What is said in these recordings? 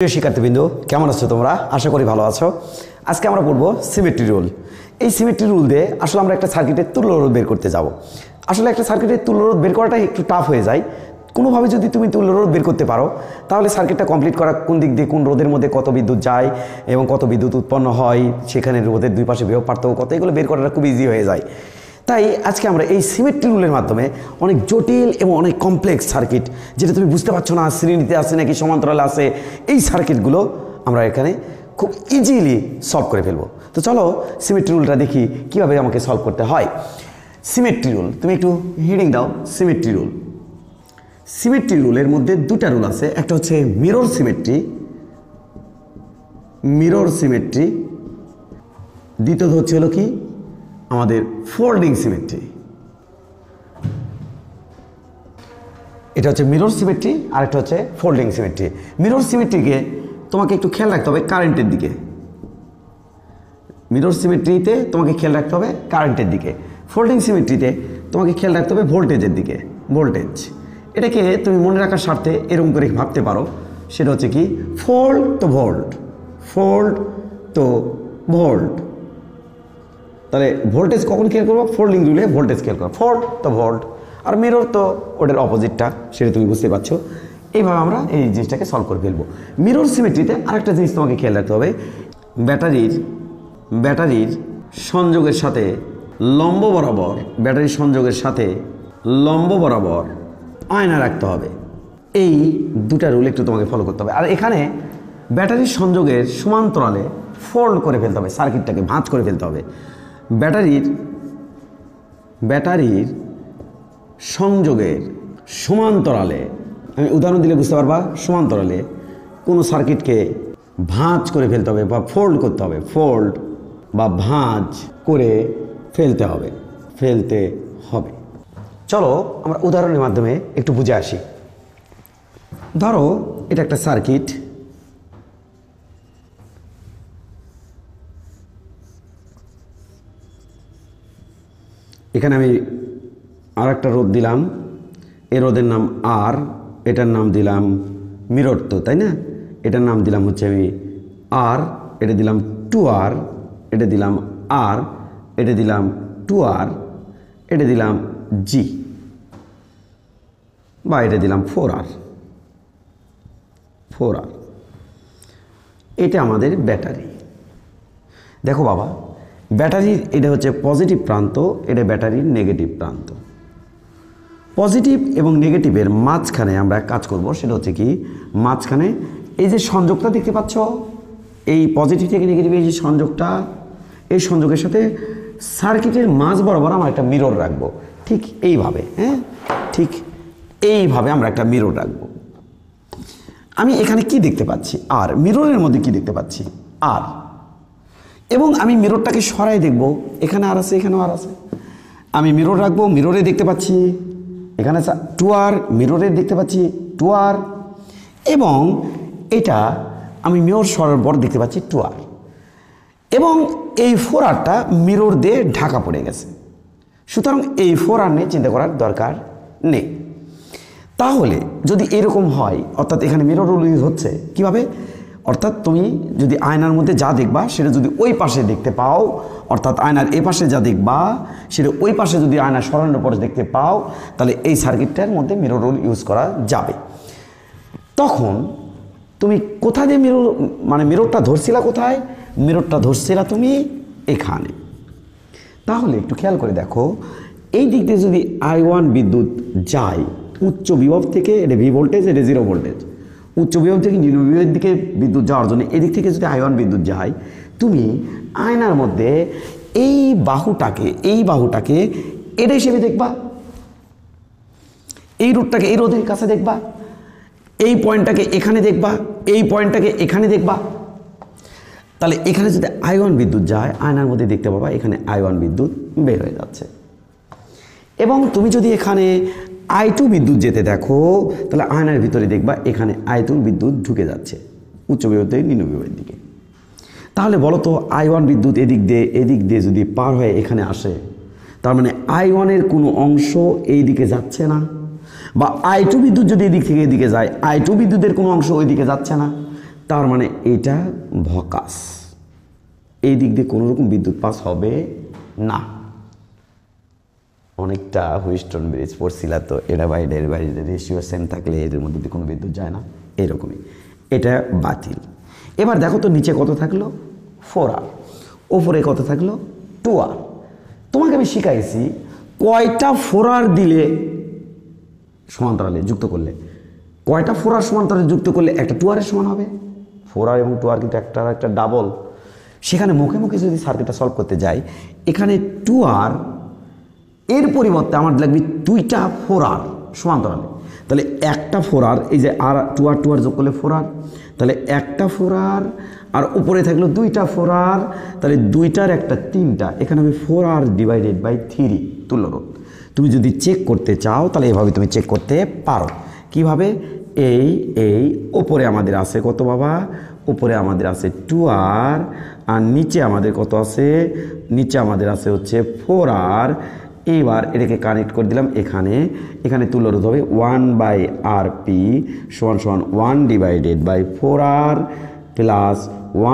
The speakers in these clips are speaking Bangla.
প্রিয় শিক্ষার্থীবৃন্দ, কেমন আছো তোমরা? আশা করি ভালো আছো। আজকে আমরা পড়ব সিমেট্রি রুল। এই সিমেট্রি রুল দিয়ে আসলে আমরা একটা সার্কিটের তুল্যরোধ বের করতে যাব। আসলে একটা সার্কিটের তুল্যরোধ বের করাটা একটু টাফ হয়ে যায়। কোনোভাবে যদি তুমি তুল্যরোধ বের করতে পারো তাহলে সার্কিটটা কমপ্লিট করা, কোন দিক দিয়ে কোন রোধের মধ্যে কত বিদ্যুৎ যায় এবং কত বিদ্যুৎ উৎপন্ন হয়, সেখানে রোধের দুই পাশে বিভব পার্থক্য কত, এগুলো বের করাটা খুব ইজি হয়ে যায়। তাই আজকে আমরা এই সিমেট্রি রুলের মাধ্যমে অনেক জটিল এবং অনেক কমপ্লেক্স সার্কিট, যেটা তুমি বুঝতে পারছো না শ্রেণীতে আছে নাকি সমান্তরালে আছে, এই সার্কিটগুলো আমরা এখানে খুব ইজিলি সলভ করে ফেলবো। তো চলো সিমেট্রি রুলটা দেখি কীভাবে আমাকে সলভ করতে হয়। সিমেট্রি রুল, তুমি একটু হিডিং দাও। সিমেট্রি রুল, সিমেট্রি রুলের মধ্যে দুটা রুল আছে। একটা হচ্ছে মিরর সিমেট্রি, মিরর সিমেট্রি। দ্বিতীয়ত হচ্ছে হলো কি আমাদের ফোল্ডিং সিমেট্রি। এটা হচ্ছে মিরর সিমেট্রি আর একটা হচ্ছে ফোল্ডিং সিমেট্রি। মিরর সিমেট্রিকে তোমাকে একটু খেয়াল রাখতে হবে কারেন্টের দিকে। মিরর সিমেট্রিতে তোমাকে খেয়াল রাখতে হবে কারেন্টের দিকে। ফোল্ডিং সিমেট্রিতে তোমাকে খেয়াল রাখতে হবে ভোল্টেজের দিকে, ভোল্টেজ। এটাকে তুমি মনে রাখার স্বার্থে এরকম করে ভাবতে পারো, সেটা হচ্ছে কি ফোল্ড তো ভোল্ট, ফোল্ড তো ভোল্ট। তাহলে ভোল্টেজ কখন খেয়াল করবো? ফোল্ডিং রুলে ভোল্টেজ খেয়াল করবো, ফোল্ড তো ভোল্ট। আর মিরর তো ওটার অপোজিটটা, সেটা তুমি বুঝতে পারছো। এইভাবে আমরা এই জিনিসটাকে সলভ করে ফেলবো। মিরর সিমেট্রিতে আরেকটা জিনিস তোমাকে খেয়াল রাখতে হবে, ব্যাটারির সংযোগের সাথে লম্ব বরাবর, ব্যাটারির সংযোগের সাথে লম্ব বরাবর আয়না রাখতে হবে। এই দুটা রুল একটু তোমাকে ফলো করতে হবে। আর এখানে ব্যাটারির সংযোগের সমান্তরালে ফোল্ড করে ফেলতে হবে, সার্কিটটাকে ভাঁজ করে ফেলতে হবে। ব্যাটারির সংযোগের সমান্তরালে, আমি উদাহরণ দিলে বুঝতে পারবা, সমান্তরালে কোনো সার্কিটকে ভাঁজ করে ফেলতে হবে বা ফোল্ড করতে হবে, ফোল্ড বা ভাঁজ করে ফেলতে হবে। চলো আমরা উদাহরণের মাধ্যমে একটু বুঝে আসি। ধরো এটা একটা সার্কিট, এখানে আমি আর একটা রোধ দিলাম, এ রোধের নাম আর, এটার নাম দিলাম মিরর, তো তাই না? এটার নাম দিলাম হচ্ছে আমি আর, এটা দিলাম 2R, এটা দিলাম আর, এটা দিলাম 2R, এটা দিলাম জি, বা এটা দিলাম 4R। এটা আমাদের ব্যাটারি। দেখো বাবা, ব্যাটারির এটা হচ্ছে পজিটিভ প্রান্ত, এটা ব্যাটারির নেগেটিভ প্রান্ত। পজিটিভ এবং নেগেটিভের মাঝখানে আমরা কাজ করব, সেটা হচ্ছে কি মাঝখানে এই যে সংযোগটা দেখতে পাচ্ছ, এই পজিটিভ থেকে নেগেটিভ এই যে সংযোগটা, এই সংযোগের সাথে সার্কিটের মাঝ বরাবর আমরা একটা মিরর রাখবো, ঠিক এইভাবে। হ্যাঁ, ঠিক এইভাবে আমরা একটা মিরর রাখবো। আমি এখানে কি দেখতে পাচ্ছি? আর মিররের মধ্যে কি দেখতে পাচ্ছি? আর। এবং আমি মিররটাকে সরাই দেখব, এখানে আর আছে, এখানেও আর আছে। আমি মিরর রাখবো, মিররে দেখতে পাচ্ছি এখানে 2R, মিররে দেখতে পাচ্ছি 2R, এবং এটা আমি মিরর সরার পর দেখতে পাচ্ছি 2R, এবং এই 4Rটা মিরর দিয়ে ঢাকা পড়ে গেছে। সুতরাং এই 4R নিয়ে চিন্তা করার দরকার নেই। তাহলে যদি এরকম হয়, অর্থাৎ এখানে মিরর রুল ইউজ হচ্ছে কীভাবে? অর্থাৎ তুমি যদি আয়নার মধ্যে যা দেখবা সেটা যদি ওই পাশে দেখতে পাও, অর্থাৎ আয়নার এ পাশে যা দেখবা সেটা ওই পাশে যদি আয়না সরানোর পরে দেখতে পাও, তাহলে এই সার্কিটটার মধ্যে মিরর রুল ইউজ করা যাবে। তখন তুমি কোথা দিয়ে মিররটা ধরছিলা? কোথায় মিররটা ধরছিলা? তুমি এখানে। তাহলে একটু খেয়াল করে দেখো, এই দিক দিয়ে যদি I1 বিদ্যুৎ যায় উচ্চ বিভব থেকে, এটা ভি ভোল্টেজ, এটা 0 ভোল্টেজ, উচ্চ বিভব থেকে নিম্ন বিভবের দিকে বিদ্যুৎ যাওয়ার জন্য এদিক থেকে যদি I1 বিদ্যুৎ যায়, তুমি আয়নার মধ্যে এই বাহুটাকে এটা হিসেবে দেখবা, এই রোধটাকে এই রোধের কাছে দেখবা, এই পয়েন্টটাকে এখানে দেখবা, এই পয়েন্টটাকে এখানে দেখবা। তাহলে এখানে যদি I1 বিদ্যুৎ যায়, আয়নার মধ্যে দেখতে পাবা এখানে I1 বিদ্যুৎ বের হয়ে যাচ্ছে। এবং তুমি যদি এখানে I2 বিদ্যুৎ যেতে দেখো, তাহলে আয়নার ভিতরে দেখবা এখানে I2 বিদ্যুৎ ঢুকে যাচ্ছে উচ্চ বিভব থেকে নিম্ন বিভবের দিকে। তাহলে বলো তো I1 বিদ্যুৎ এদিক দিয়ে যদি পার হয়ে এখানে আসে, তার মানে I1 এর কোনো অংশ এই দিকে যাচ্ছে না, বা I2 বিদ্যুৎ যদি এদিক থেকে এদিকে যায়, I2 বিদ্যুতের কোনো অংশ ওই দিকে যাচ্ছে না। তার মানে এটা ভকাস, এই দিক দিয়ে কোনো রকম বিদ্যুৎ পাস হবে না। অনেকটা হুইস্টন ব্রিজ পড়ছিলা তো, এটা বাইরে রেশিও সেম থাকলে এদের মধ্যে কোনো বিদ্যুৎ যায় না, এরকমই। এটা বাতিল। এবার দেখো তো নিচে কত থাকলো 4R, ওপরে কত থাকলো 2R। তোমাকে আমি শিখাইছি কয়টা 4R দিলে সমান্তরালে যুক্ত করলে, কয়টা 4R সমান্তরালে যুক্ত করলে একটা 2R এর সমান হবে। 4R এবং 2R কিন্তু একটা ডাবল। সেখানে মুখে মুখে যদি সার্কিটটা সলভ করতে যাই, এখানে 2R এর পরিবর্তে আমার লাগবে 2টা 4R সমান্তরালে। তাহলে একটা 4R, এই যে আর 2R যোগ করলে 4R, তাহলে একটা 4R আর উপরে থাকলো 2টা 4R, তাহলে 2টার একটা 3টা, এখানে হবে 4R ডিভাইডেড বাই 3 তুল্যরোধ। তুমি যদি চেক করতে চাও তাহলে এভাবে তুমি চেক করতে পারো। কিভাবে? এই ওপরে আমাদের আছে কত বাবা? উপরে আমাদের আছে 2R, আর নিচে আমাদের কত আছে? নিচে আমাদের আছে হচ্ছে 4R। এইবার এটাকে কানেক্ট করে দিলাম এখানে তুল্যরোধ হবে 1/RP সমান 1 divided by 4R plus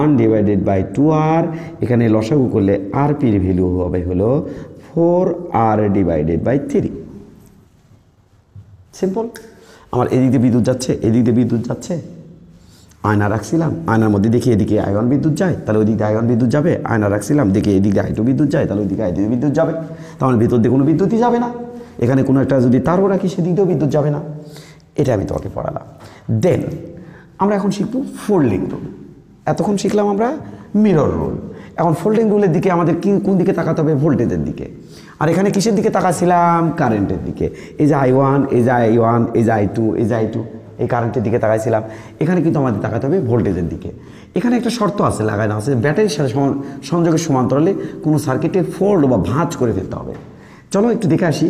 1 divided by 2R। এখানে লসাগু করলে RPর ভ্যালু হবে হলো 4R ডিভাইডেড বাই 3। সিম্পল। আমার এদিক দিয়ে বিদ্যুৎ যাচ্ছে, এদিক দিয়ে বিদ্যুৎ যাচ্ছে, আয়না রাখছিলাম, আয়নার মধ্যে দেখি এদিকে আয়ন বিদ্যুৎ যায়, তাহলে ওই দিক দিয়ে আয়ন বিদ্যুৎ যাবে। আয়না রাখছিলাম, দেখি এদিকে I2 বিদ্যুৎ যায়, তাহলে ওই দিকে I2 বিদ্যুৎ যাবে। তাহলে ভিতর দিয়ে কোনো বিদ্যুৎই যাবে না। এখানে কোনো একটা যদি তারও রাখি সেদিক দিয়েও বিদ্যুৎ যাবে না। এটা আমি তোমাকে পড়ালাম। দেন আমরা এখন শিখব ফোল্ডিং রুল। এতক্ষণ শিখলাম আমরা মিরর রুল। এখন ফোল্ডিং রুলের দিকে আমাদের কোন দিকে তাকাতে হবে? ভোল্টেজের দিকে। আর এখানে কিসের দিকে তাকাছিলাম? কারেন্টের দিকে। এই যে I1, এই যে I1, এই যে I2, এই যে I2, এই কারেন্টের দিকে তাকাইছিলাম। এখানে কিন্তু আমাদের তাকাতে হবে ভোল্টেজের দিকে। এখানে একটা শর্ত আছে, লাগানো আছে, ব্যাটারির সাথে সংযোগের সমান্তরালে কোনো সার্কিটে ফোল্ড বা ভাঁজ করে ফেলতে হবে। চলো একটু দেখে আসি।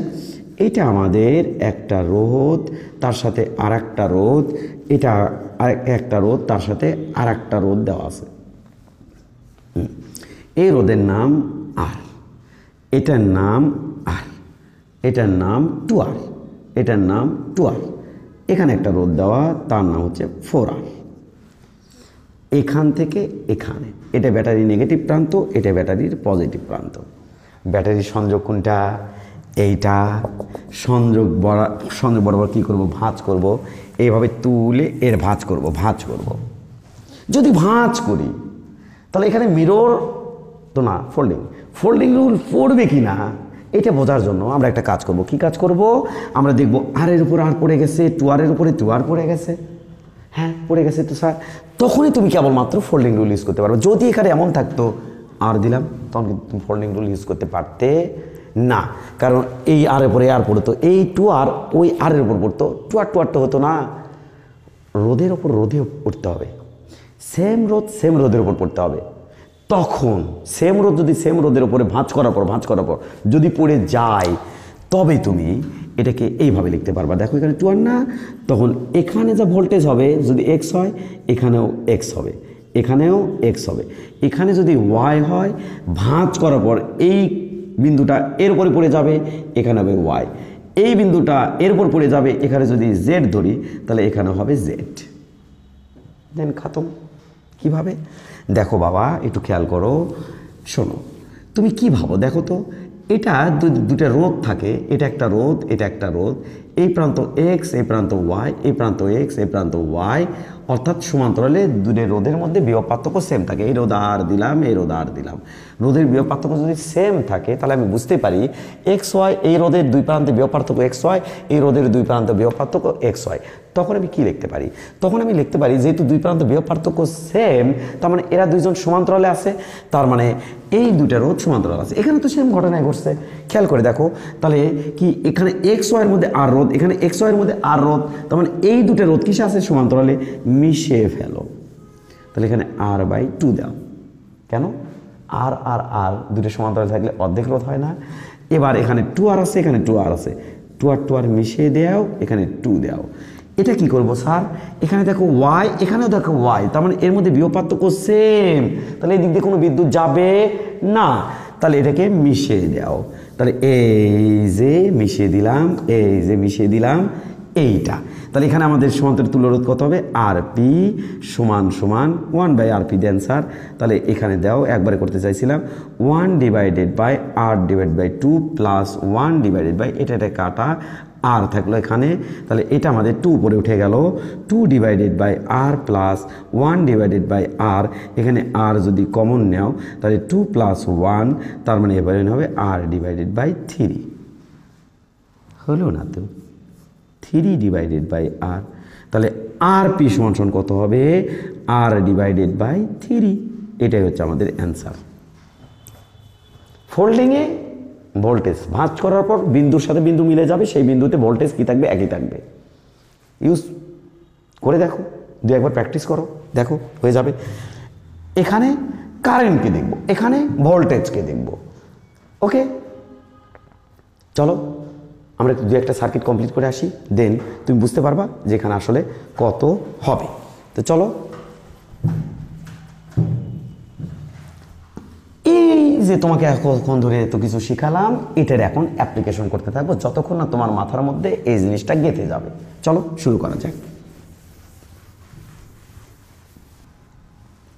এইটা আমাদের একটা রোধ, তার সাথে আর একটা রোধ, এটা একটা রোধ, তার সাথে আর একটা রোধ দেওয়া আছে। এই রোধের নাম R, এটার নাম R, এটার নাম 2R, এটার নাম 2R। এখানে একটা রোধ দেওয়া, তার নাম হচ্ছে 4R। এখান থেকে এখানে এটা ব্যাটারির নেগেটিভ প্রান্ত, এটা ব্যাটারির পজিটিভ প্রান্ত। ব্যাটারির সংযোগ কোনটা? এইটা। সংযোগ বরাবর কী করব? ভাঁজ করব। এইভাবে তুলে এর ভাঁজ করব। যদি ভাঁজ করি তাহলে এখানে মিরর তো না, ফোল্ডিং রুল পড়বে কি না এটা বোঝার জন্য আমরা একটা কাজ করব। কি কাজ করব? আমরা দেখব R এর উপর R পড়ে গেছে, 2R এর উপরে 2R পড়ে গেছে। হ্যাঁ পড়ে গেছে তো স্যার, তখনই তুমি কেবলমাত্র ফোল্ডিং রুল ইউজ করতে পারবে। যদি এখানে এমন থাকতো R দিলাম, তখন কিন্তু তুমি ফোল্ডিং রুল ইউজ করতে পারতে না, কারণ এই R এর উপরে R পড়তো, এই 2R ওই R এর উপর পড়তো, 2R তো হতো না। রোধের ওপর রোধে পড়তে হবে, সেম রোধের উপর পড়তে হবে। তখন সেম রোধ যদি সেম রোধের উপরে ভাঁজ করার পর যদি পড়ে যায়, তবে তুমি এটাকে এইভাবে লিখতে পারবা। দেখো এখানে 2R না, তখন এখানে যা ভোল্টেজ হবে যদি X হয়, এখানেও X হবে, এখানেও X হবে। এখানে যদি Y হয়, ভাঁজ করার পর এই বিন্দুটা এর উপরে পড়ে যাবে, এখানে হবে Y। এই বিন্দুটা এর উপর পড়ে যাবে, এখানে যদি Z ধরি তাহলে এখানে হবে Z। দেন খতম। কিভাবে? দেখো বাবা একটু খেয়াল করো, শোনো, তুমি কি ভাবো দেখো তো, এটা দুটা রোধ থাকে, এটা একটা রোধ, এটা একটা রোধ, এই প্রান্ত X, এই প্রান্ত Y, এই প্রান্ত X, এই প্রান্ত Y, অর্থাৎ সমান্তরালে দুটো রোধের মধ্যে বিভব পার্থক্য সেম থাকে। এই রোধ আর দিলাম, এই রোধ আর দিলাম। রোধের বিভব পার্থক্য যদি সেম থাকে তাহলে আমি বুঝতে পারি XY, এই রোধের দুই প্রান্তে বিভব পার্থক্য XY, এই রোধের দুই প্রান্তে বিভব পার্থক্য XY। তখন আমি কি লিখতে পারি? তখন আমি লিখতে পারি যেহেতু দুই প্রান্ত বিভব পার্থক্য সেম, তার মানে এরা দুইজন সমান্তরালে আছে, তার মানে এই দুইটা রোধ সমান্তরাল আছে। এখানে তো সেম ঘটনাই ঘটছে, খেয়াল করে দেখো। তাহলে কি এখানে XY এর মধ্যে আর রোধ, এখানে XY এর মধ্যে আর রোধ, তার মানে এই দুটো রোধ কিসে আছে? সমান্তরালে। মিশিয়ে ফেলো। তাহলে এখানে R/2 দাও। কেন? আর দুটো সমান্তরালে থাকলে অর্ধেক রোধ হয় না। এবার এখানে 2R আছে, এখানে 2R আছে, 2R মিশিয়ে দাও, এখানে 2 দাও। এটা কি করব স্যার? এখানে দেখো Y, এখানেও দেখো Y, তার মানে এর মধ্যে বিভব পার্থক্য সেম, তাহলে এই দিক দিয়ে কোনো বিদ্যুৎ যাবে না। তাহলে এটাকে মিশিয়ে দাও। তাহলে এই যে মিশিয়ে দিলাম, এই যে মিশিয়ে দিলাম, এইটা। তাহলে এখানে আমাদের সমান্তরাল তুল্যরোধ কত হবে? আর পি সমান সমান 1/RP দেন স্যার। তাহলে এখানে দাও, একবারে করতে চাইছিলাম 1/R/2 প্লাস 1/, এটা কাটা আর থাকলো এখানে। তাহলে এটা আমাদের 2 উপরে উঠে গেল, 2/R প্লাস 1/R। এখানে আর যদি কমন নেও তাহলে 2 + 1, তার মানে এবারে হবে R/3। হলো না তো? 3/R। তাহলে আর পি সমান কত হবে? R/3। এটাই হচ্ছে আমাদের অ্যান্সার। ফোল্ডিংয়ে ভোল্টেজ ভাঁজ করার পর বিন্দুর সাথে বিন্দু মিলে যাবে, সেই বিন্দুতে ভোল্টেজ কী থাকবে? একই থাকবে। ইউজ করে দেখো, দু একবার প্র্যাকটিস করো, দেখো হয়ে যাবে। এখানে কারেন্টকে দেখব, এখানে ভোল্টেজকে দেখব। ওকে, চলো আমরা দু একটা সার্কিট কমপ্লিট করে আসি, দেন তুমি বুঝতে পারবা যে এখানে আসলে কত হবে। তো চলো, এই যে তোমাকে এখন ধরে এত কিছু শিখালাম, এটার এখন অ্যাপ্লিকেশন করতে থাকবো যতক্ষণ না তোমার মাথার মধ্যে এই জিনিসটা গেঁথে যাবে। চলো শুরু করা যাক।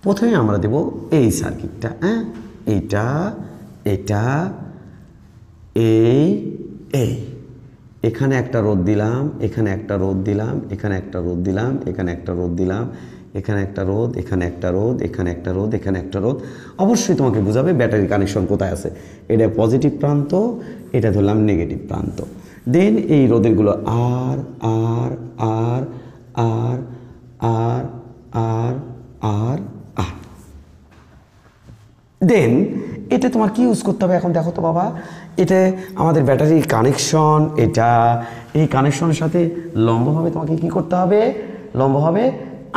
প্রথমে আমরা দেব এই সার্কিটটা, হ্যাঁ, এইটা, এটা, এই এখানে একটা রোধ দিলাম, এখানে একটা রোধ দিলাম, এখানে একটা রোধ দিলাম, এখানে একটা রোধ দিলাম, এখানে একটা রোধ, এখানে একটা রোধ, এখানে একটা রোধ, এখানে একটা রোধ। অবশ্যই তোমাকে বোঝাবে ব্যাটারি কানেকশন কোথায় আছে। এটা পজিটিভ প্রান্ত, এটা ধরলাম নেগেটিভ প্রান্ত। দেন এই রোধেরগুলো আর আর আর আর আর আর আর আর। দেন এটা তোমার কি ইউজ করতে হবে এখন দেখো তো বাবা। এটা আমাদের ব্যাটারি কানেকশন, এটা এই কানেকশনের সাথে লম্বভাবে তোমাকে কি করতে হবে? লম্বভাবে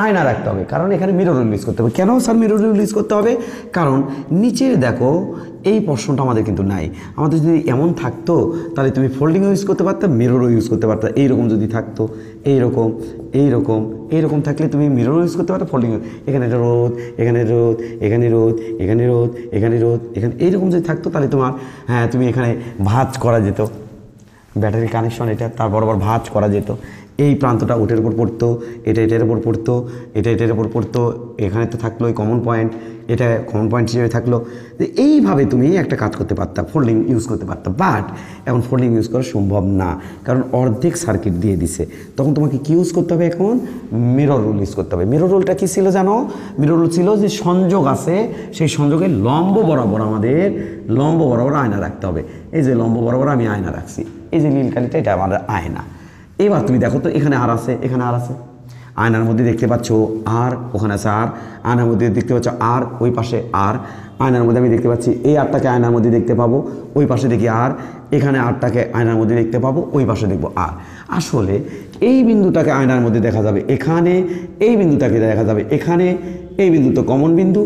আয়না রাখতে হবে, কারণ এখানে মিরর রোল ইউজ করতে হবে। কেন স্যার মিরর রোল ইউজ করতে হবে? কারণ নিচের দেখো এই প্রশ্নটা আমাদের কিন্তু নাই। আমাদের যদি এমন থাকতো তাহলে তুমি ফোল্ডিংও ইউজ করতে পারতে, মিররও ইউজ করতে পারতে। এইরকম যদি থাকতো, এইরকম এইরকম এইরকম থাকলে তুমি মিররও ইউজ করতে পারতো, ফোল্ডিং। এখানে একটা রোধ, এখানে রোধ, এখানে রোধ, এখানে রোধ, এখানে রোধ, এখানে এইরকম যদি থাকতো তাহলে তোমার, হ্যাঁ, তুমি এখানে ভাঁজ করা যেত ব্যাটারি কানেকশন, এটা তার বরাবর ভাঁজ করা যেত। এই প্রান্তটা ওটার উপর পড়তো, এটা এটার উপর পড়তো, এটা এটার উপর পড়তো, এখানে তো থাকলো এই কমন পয়েন্ট, এটা কমন পয়েন্ট হিসেবে থাকলো। এইভাবে তুমি একটা কাজ করতে পারতা, ফোল্ডিং ইউজ করতে পারতা। বাট এখন ফোল্ডিং ইউজ করা সম্ভব না, কারণ অর্ধেক সার্কিট দিয়ে দিছে। তখন তোমাকে কি ইউজ করতে হবে? এখন মিরর রুল ইউজ করতে হবে। মিরর রুলটা কী ছিল জানো? মিরর রুল ছিল যে সংযোগ আছে, সেই সংযোগের লম্ব বরাবর আমাদের লম্ব বরাবর আয়না রাখতে হবে। এই যে লম্ব বরাবর আমি আয়না রাখছি, এই যে নীল কালিটা, এটা আমাদের আয়না। এবার তুমি দেখো তো, এখানে আর আছে, এখানে আর আছে, আয়নার মধ্যে দেখতে পাচ্ছ আর, ওখানে আছে আর, আয়নার মধ্যে দেখতে পাচ্ছ আর, ওই পাশে আর, আয়নার মধ্যে আমি দেখতে পাচ্ছি এই আরটাকে আয়নার মধ্যে দেখতে পাবো, ওই পাশে দেখি আর, এখানে আরটাকে আয়নার মধ্যে দেখতে পাবো, ওই পাশে দেখবো আর। আসলে এই বিন্দুটাকে আয়নার মধ্যে দেখা যাবে এখানে, এই বিন্দুটাকে দেখা যাবে এখানে, এই বিন্দু তো কমন বিন্দু,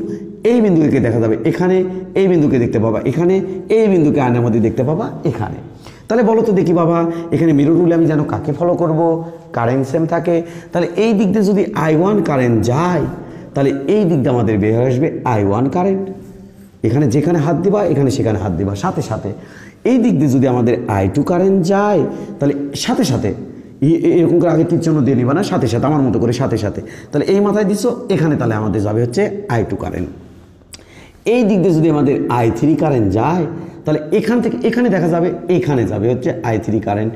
এই বিন্দুকে দেখা যাবে এখানে, এই বিন্দুকে দেখতে পাবা এখানে, এই বিন্দুকে আয়নার মধ্যে দেখতে পাবা এখানে। তাহলে বলো তো দেখি বাবা, এখানে মিরর রুলে আমি যেন কাকে ফলো করব? কারেন্ট সেম থাকে। তাহলে এই দিক দিয়ে যদি I1 কারেন্ট যায়, তাহলে এই দিক দিয়ে আমাদের বের হয়ে আসবে I1 কারেন্ট। এখানে যেখানে হাত দিবা এখানে সেখানে হাত দিবা, সাথে সাথে এই দিক দিয়ে যদি আমাদের I2 কারেন্ট যায়, তাহলে সাথে সাথে এরকম করে আগে তীর চিহ্ন দিয়ে নিবা না, সাথে সাথে আমার মতো করে সাথে সাথে, তাহলে এই মাথায় দিছো এখানে, তাহলে আমাদের যাবে হচ্ছে I2 কারেন্ট। এই দিক দিয়ে যদি আমাদের I3 কারেন্ট যায়, তাহলে এখান থেকে এখানে দেখা যাবে এখানে যাবে হচ্ছে I3 কারেন্ট।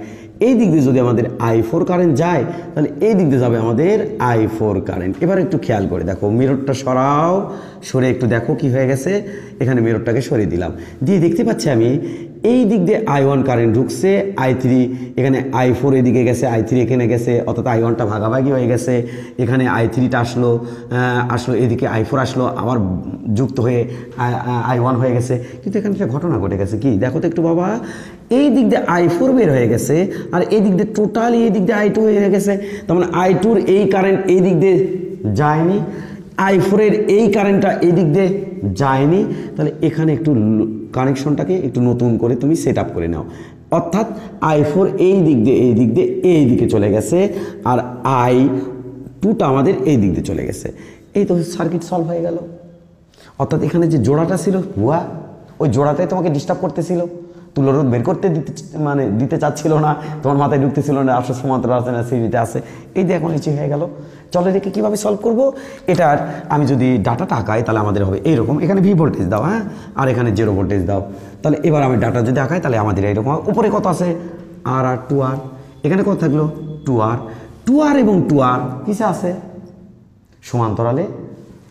এই দিক দিয়ে যদি আমাদের I4 কারেন্ট যায়, তাহলে এই দিক দিয়ে যাবে আমাদের I4 কারেন্ট। এবার একটু খেয়াল করে দেখো, মিররটা সরাও, সরে একটু দেখো কি হয়ে গেছে। এখানে মিররটাকে সরিয়ে দিলাম, দিয়ে দেখতে পাচ্ছি আমি এই দিক দিয়ে I1 কারেন্ট ঢুকছে, I3 এখানে, I4 এদিকে গেছে, I3 এখানে গেছে, অর্থাৎ I1টা ভাগাভাগি হয়ে গেছে। এখানে I3টা আসলো, এদিকে I4 আসলো, আবার যুক্ত হয়ে I1 হয়ে গেছে। কিন্তু এখানে একটা ঘটনা ঘটে গেছে, কি দেখো তো একটু বাবা, এই দিক দিয়ে I4 বের হয়ে গেছে, আর এই দিক দিয়ে টোটালি এই দিক দিয়ে I2 হয়ে গেছে। তার মানে I2-র এই কারেন্ট এই দিক দিয়ে যায়নি, I4-এর এই কারেন্টটা এই দিক দিয়ে যায়নি। তাহলে এখানে একটু কানেকশনটাকে একটু নতুন করে তুমি সেট আপ করে নাও, অর্থাৎ I4 এই দিক দিয়ে এই দিক দিয়ে এই দিকে চলে গেছে, আর I2টা আমাদের এই দিক দিয়ে চলে গেছে। এই তো সার্কিট সলভ হয়ে গেল। অর্থাৎ এখানে যে জোড়াটা ছিল ভুয়া, ওই জোড়াটাই তোমাকে ডিস্টার্ব করতেছিল। তুলোরোধ বের করতে দিতে চাচ্ছিল না, তোমার মাথায় ঢুকতেছিল না, আসলে সমান্তরাল আছে না সিরিজে আছে। এই যে এখন নিচে হয়ে গেল। চলে রেখে কীভাবে সলভ করব? এটার আমি যদি ডাটাটা আঁকাই তাহলে আমাদের হবে এইরকম, এখানে ভি ভোল্টেজ দাও, হ্যাঁ, আর এখানে 0 ভোল্টেজ দাও। তাহলে এবার আমি ডাটা যদি আঁকাই তাহলে আমাদের এইরকম উপরে কত আছে আর 2R, এখানে কত থাকলো 2R এবং 2R কিসে আছে সমান্তরালে।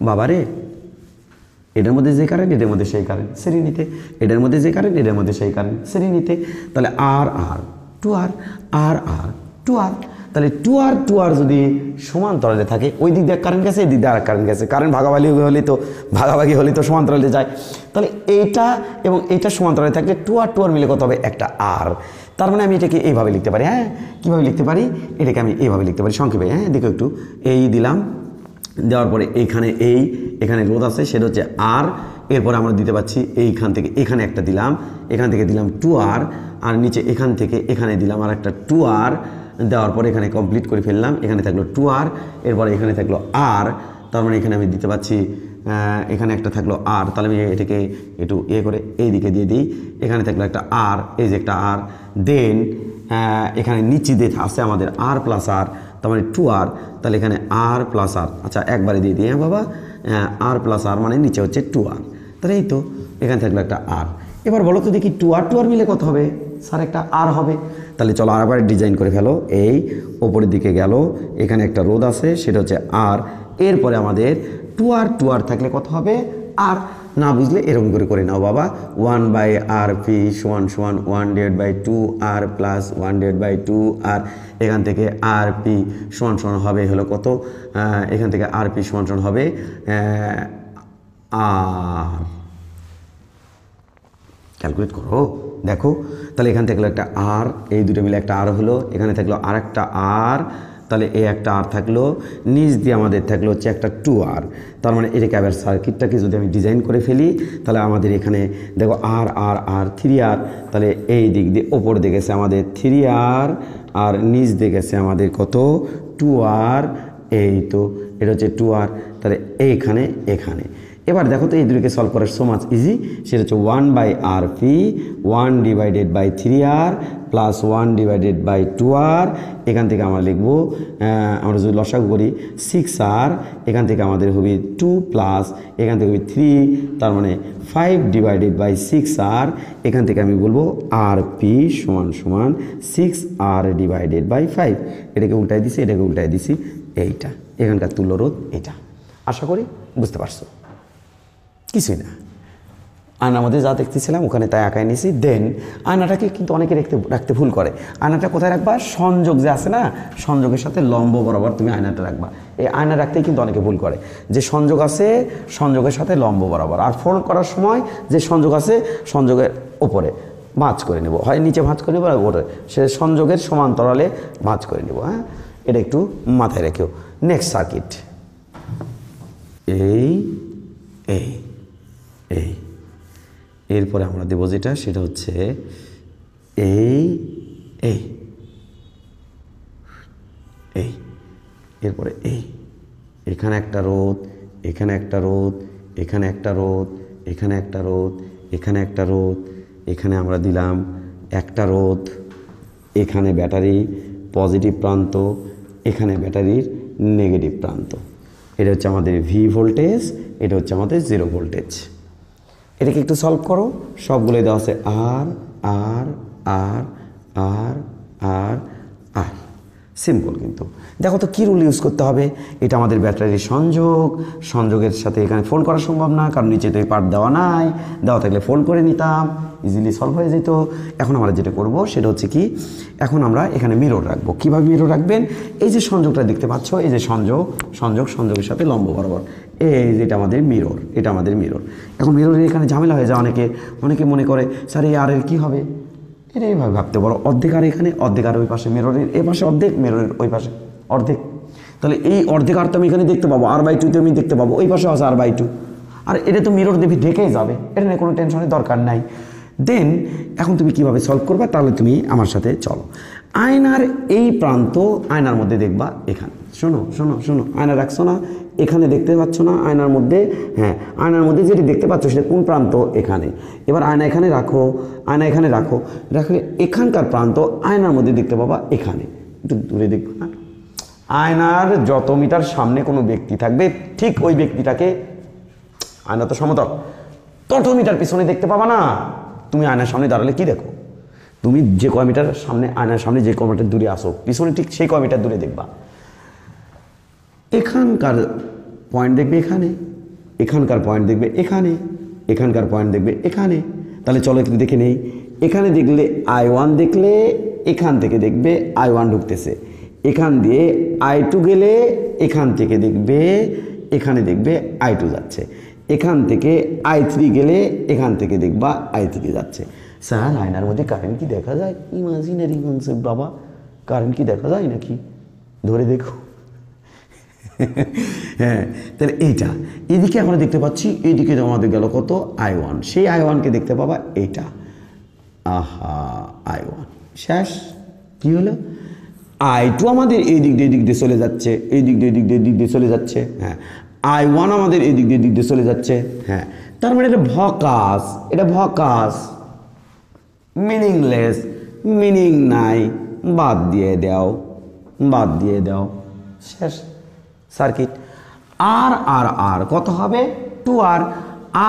বাবারে এটার মধ্যে যে কারেন্ট এটার মধ্যে সেই কারেন্ট শ্রেণীতে, এটার মধ্যে যে কারেন্ট এটার মধ্যে সেই কারেন্ট শ্রেণীতে। তাহলে আর 2R আর 2R, তাহলে 2R যদি সমান্তরালে থাকে, ওই দিক দিয়ে কারেন্ট গেছে, এই দিক দিয়ে আর কারেন্ট গেছে, কারেন্ট ভাগাভাগি হলে তো সমান্তরালে যায়। তাহলে এইটা এবং এইটা সমান্তরালে থাকলে 2R মিলে কত হবে একটা আর। তার মানে আমি এটাকে এইভাবে লিখতে পারি, হ্যাঁ, কীভাবে লিখতে পারি এটাকে আমি এইভাবে লিখতে পারি সংক্ষেপে, হ্যাঁ, দেখো একটু। এই দিলাম, দেওয়ার পরে এখানে রোধ আছে সেটা হচ্ছে আর, এরপরে আমরা দিতে পাচ্ছি এইখান থেকে এখানে একটা দিলাম, এখান থেকে দিলাম 2R, আর নিচে এখান থেকে এখানে দিলাম আর একটা 2R, দেওয়ার পরে এখানে কমপ্লিট করে ফেললাম, এখানে থাকলো 2R, এরপরে এখানে থাকলো আর, তার মানে এখানে আমি দিতে পাচ্ছি এখানে একটা থাকলো আর, তাহলে আমি এটাকে একটু করে এই দিকে দিয়ে দিই, এখানে থাকলো একটা আর, এই যে একটা আর, দেন এখানে নিচে দিয়ে আছে আমাদের আর প্লাস আর, তার মানে 2R, তাহলে এখানে আর প্লাস আর, আচ্ছা একবারে দিয়ে দিই, হ্যাঁ বাবা, আর প্লাস আর মানে নিচে হচ্ছে 2R, তাহলে এই তো এখানে থাকলো একটা আর। এবার বলো তো দেখি 2R মিলে কত হবে স্যার? একটা আর হবে। তাহলে চলো আরেকবার ডিজাইন করে ফেলো। এই ওপরের দিকে গেল, এখানে একটা রোধ আছে সেটা হচ্ছে আর, এরপরে আমাদের 2R থাকলে কত হবে আর। না বুঝলে এরকম করে নাও বাবা, 1/RP = 1/2R প্লাস 1/2R, এখান থেকে RP = হবে হলো কত, এখান থেকে RP = হবে আর। ক্যালকুলেট করো, দেখো তাহলে এখান থেকে একটা আর, এই দুটো মিলে একটা আর হলো, এখানে থাকলো আর একটা আর, তাহলে এই একটা আর থাকলো, নিচ দিয়ে আমাদের থাকলো হচ্ছে একটা 2R। তার মানে এটাকে আবার সার্কিটটাকে যদি আমি ডিজাইন করে ফেলি তাহলে আমাদের এখানে দেখো আর 3R, তাহলে এই দিক দিয়ে ওপর দিয়ে গেছে আমাদের 3R, আর নিচ দিয়ে গেছে আমাদের কত 2R, এই তো এটা হচ্ছে 2R, তাহলে এখানে এবার দেখো তো এই দুটোকে সলভ করার সো মাচ ইজি, সেটা হচ্ছে 1/RP 1/3R প্লাস 1/2R, এখান থেকে আমরা লিখবো, আমরা যদি লসাগু করি 6R, এখান থেকে আমাদের হবে 2 প্লাস এখান থেকে হবে 3, তার মানে 5/6R, এখান থেকে আমি বলবো RP = 6R/5, এটাকে উল্টাই দিছি, এটাকে উল্টাই দিছি, এইটা এখানকার তুল্য রোধ এটা। আশা করি বুঝতে পারছো, কিছুই না। আয়নার মধ্যে যা দেখতেছিলাম ওখানে তাই আঁকায় নিয়েছি। দেন আয়নাটাকে কিন্তু অনেকে রাখতে ভুল করে। আয়নাটা কোথায় রাখবা? সংযোগ যে আছে না, সংযোগের সাথে লম্ব বরাবর তুমি আয়নাটা রাখবা। এই আয়না রাখতেই কিন্তু অনেকে ভুল করে, যে সংযোগ আছে সংযোগের সাথে লম্ব বরাবর, আর ফোল্ড করার সময় যে সংযোগ আছে সংযোগের ওপরে ভাঁজ করে নেব, হয় নিচে ভাঁজ করে নেব আর ওপরে, সে সংযোগের সমান্তরালে ভাঁজ করে নেব। হ্যাঁ, এটা একটু মাথায় রেখেও। নেক্সট সার্কিট, এই এরপরে আমরা দেবো যেটা, সেটা হচ্ছে এরপরে এখানে একটা রোধ, এখানে একটা রোধ, এখানে একটা রোধ, এখানে একটা রোধ, এখানে একটা রোধ, এখানে আমরা দিলাম একটা রোধ, এখানে ব্যাটারি পজিটিভ প্রান্ত, এখানে ব্যাটারির নেগেটিভ প্রান্ত। এটা হচ্ছে আমাদের ভি ভোল্টেজ, এটা হচ্ছে আমাদের 0 ভোল্টেজ। এটাকে একটু সলভ করো, সবগুলোই দেওয়া আছে আর আর আর আর আর আর, সিম্পল। কিন্তু দেখো তো কী রুল ইউজ করতে হবে। এটা আমাদের ব্যাটারির সংযোগের সাথে এখানে ফোল্ড করা সম্ভব না, কারণ নিচে তো এই পার্ট দেওয়া নাই, দেওয়া থাকলে ফোল্ড করে নিতাম, ইজিলি সলভ হয়ে যেত। এখন আমরা যেটা করব সেটা হচ্ছে কি, এখন আমরা এখানে মিরর রাখবো। কীভাবে মিরর রাখবেন? এই যে সংযোগটা দেখতে পাচ্ছ, এই যে সংযোগের সাথে লম্ব বরাবর, এই যেটা আমাদের মিরর, এটা আমাদের মিরর। এখন মিররের এখানে ঝামেলা হয়ে যায়, অনেকে মনে করে স্যার এই আর এর কী হবে, এটা এইভাবে ভাবতে পারো, অর্ধেক আর এখানে, অর্ধেক আর ওই পাশে, মিররের এ পাশে অর্ধেক, মিররের ওই পাশে অর্ধেক। তাহলে এই অর্ধেক আর তো আমি এখানে দেখতে পাবো, R/2 আমি দেখতে পাবো, ওই পাশে আছে R/2, আর এটা তো মিরর দেবী ঢেকেই যাবে, এটা নিয়ে কোনো টেনশনের দরকার নাই। দেন এখন তুমি কিভাবে সলভ করবা, তাহলে তুমি আমার সাথে চলো। আয়নার এই প্রান্ত আয়নার মধ্যে দেখবা, এখানে শোনো, আয়না রাখছো না, এখানে দেখতে পাচ্ছ না আয়নার মধ্যে, হ্যাঁ আয়নার মধ্যে যেটি দেখতে পাচ্ছ সেটা কোন প্রান্ত, এখানে। এবার আয়না এখানে রাখো, আয়না এখানে রাখো, রাখলে এখানকার প্রান্ত আয়নার মধ্যে দেখতে পাবা এখানে। একটু দূরে দেখবো না, আয়নার যত মিটার সামনে কোনো ব্যক্তি থাকবে ঠিক ওই ব্যক্তিটাকে, আয়না তো সমতল, তত মিটার পিছনে দেখতে পাবা না। তুমি আয়নার সামনে দাঁড়ালে কি দেখো, তুমি যে কয় মিটার সামনে, আয়নার সামনে যে কয় মিটার দূরে আসো, পিছনে ঠিক সেই কয় মিটার দূরে দেখবা। এখানকার পয়েন্ট দেখবে এখানে, এখানকার পয়েন্ট দেখবে এখানে, এখানকার পয়েন্ট দেখবে এখানে। তাহলে চলো একটু দেখে নেই। এখানে দেখলে I1 দেখলে এখান থেকে দেখবে I1 ঢুকতেছে, এখান দিয়ে I2 গেলে এখান থেকে দেখবে এখানে দেখবে I2 যাচ্ছে, এখান থেকে I3 গেলে এখান থেকে দেখবা I3 যাচ্ছে। স্যার আয়নার মধ্যে কারেন্ট কি দেখা যায়? ইমাজিনারি কনসেপ্ট বাবা, কারেন্ট কি দেখা যায় নাকি? ধরে দেখো। হ্যাঁ, তাহলে এইটা এদিকে আমরা দেখতে পাচ্ছি, এইদিকে আমাদের গেল কত I1, সেই I1কে দেখতে পাবা এইটা। আহা I1 শেষ। কি হলো? I2 আমাদের এই দিক দিয়ে চলে যাচ্ছে, এই দিক দিয়ে চলে যাচ্ছে। হ্যাঁ, I1 আমাদের এই দিক দিয়ে চলে যাচ্ছে। হ্যাঁ, তার মানে এটা ভকাস, এটা ভকাস, মিনিংলেস, মিনিং নাই, বাদ দিয়ে দাও, বাদ দিয়ে দাও, শেষ সার্কিট। আর আর আর কত হবে? 2R।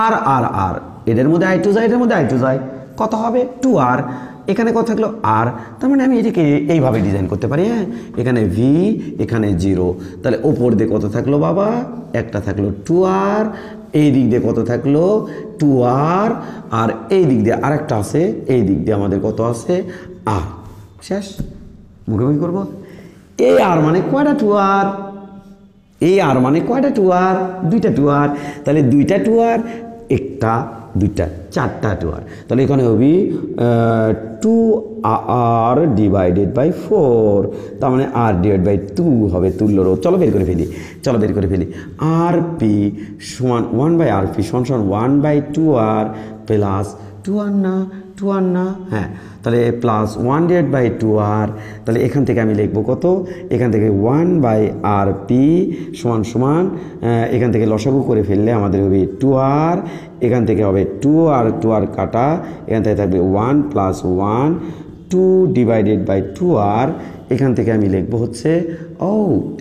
আর আর আর এদের মধ্যে I2 যায়, এদের মধ্যে I2 যায়, কত হবে? 2R। এখানে কত থাকলো? আর। তার মানে আমি এটাকে এইভাবে ডিজাইন করতে পারি। হ্যাঁ, এখানে V, এখানে 0, তাহলে ওপর দিয়ে কত থাকলো বাবা? একটা থাকলো 2R, এই দিক দিয়ে কত থাকলো? 2R, আর এই দিক দিয়ে আরেকটা আছে, এই দিক দিয়ে আমাদের কত আছে? R। শেষ, মুখোমুখি করবো। এই আর মানে কয়টা 2R? এই আর মানে কয়টা 2R? দুইটা 2R। তাহলে দুইটা 2R, একটা, দুইটা, চারটা 2R। তাহলে এখানে হবে 2R ডিভাইডেড বাই 4, তার মানে R ডিভাইড বাই 2 হবে তুল্য রোধ। চলো বের করে ফেলি, চলো বের করে ফেলি। RP সমান 1/RP সমান 1/2R প্লাস 2R না, 2R না, হ্যাঁ, তাহলে প্লাস 1/2R। তাহলে এখান থেকে আমি লিখবো কত? এখান থেকে 1/RP সমান সমান, এখান থেকে লসাগু করে ফেললে আমাদের হবে 2R, এখান থেকে হবে 2R কাটা, এখান থেকে থাকবে 1 প্লাস 1, 2 ডিভাইডেড বাই 2R। এখান থেকে আমি লিখবো হচ্ছে, ও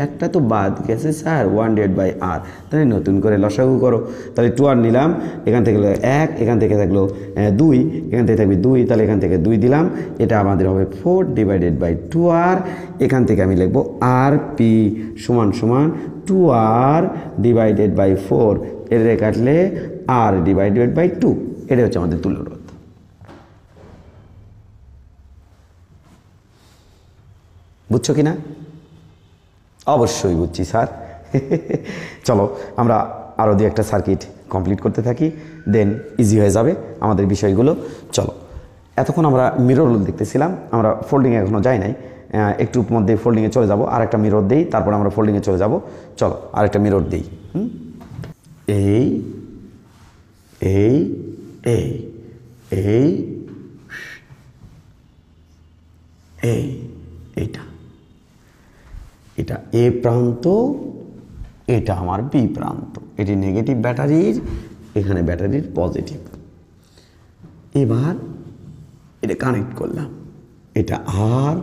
একটা তো বাদ গেছে স্যার, 1/R। তাহলে নতুন করে লসাগু করো। তাহলে 2R নিলাম, এখান থেকে 1, এখান থেকে থাকলো 2, এখান থেকে থাকবে 2, তাহলে এখান থেকে 2 দিলাম, এটা আমাদের হবে 4 ডিভাইডেড বাই 2R। এখান থেকে আমি লিখবো RP সমান সমান 2R ডিভাইডেড বাই 4, এর কাটলে R ডিভাইডেড বাই 2। এটা হচ্ছে আমাদের তুল্য রোধ। বুঝছো কি না? অবশ্যই বুঝছি স্যার। চলো আমরা আরও দিয়ে একটা সার্কিট কমপ্লিট করতে থাকি, দেন ইজি হয়ে যাবে আমাদের বিষয়গুলো। চলো, এতক্ষণ আমরা মিরর দেখতেছিলাম, আমরা ফোল্ডিংয়ে এখনও যাই নাই, একটু মধ্যে ফোল্ডিংয়ে চলে যাব। আর একটা মিরর দেই, তারপর আমরা ফোল্ডিংয়ে চলে যাব। চলো আরেকটা মিরর দিই। এই এই এই এই এই এইটা, এটা এ প্রান্ত, এটা আমার বি প্রান্ত, এটি নেগেটিভ ব্যাটারির, এখানে ব্যাটারির পজিটিভ। এবার এটা কানেক্ট করলাম, এটা আর,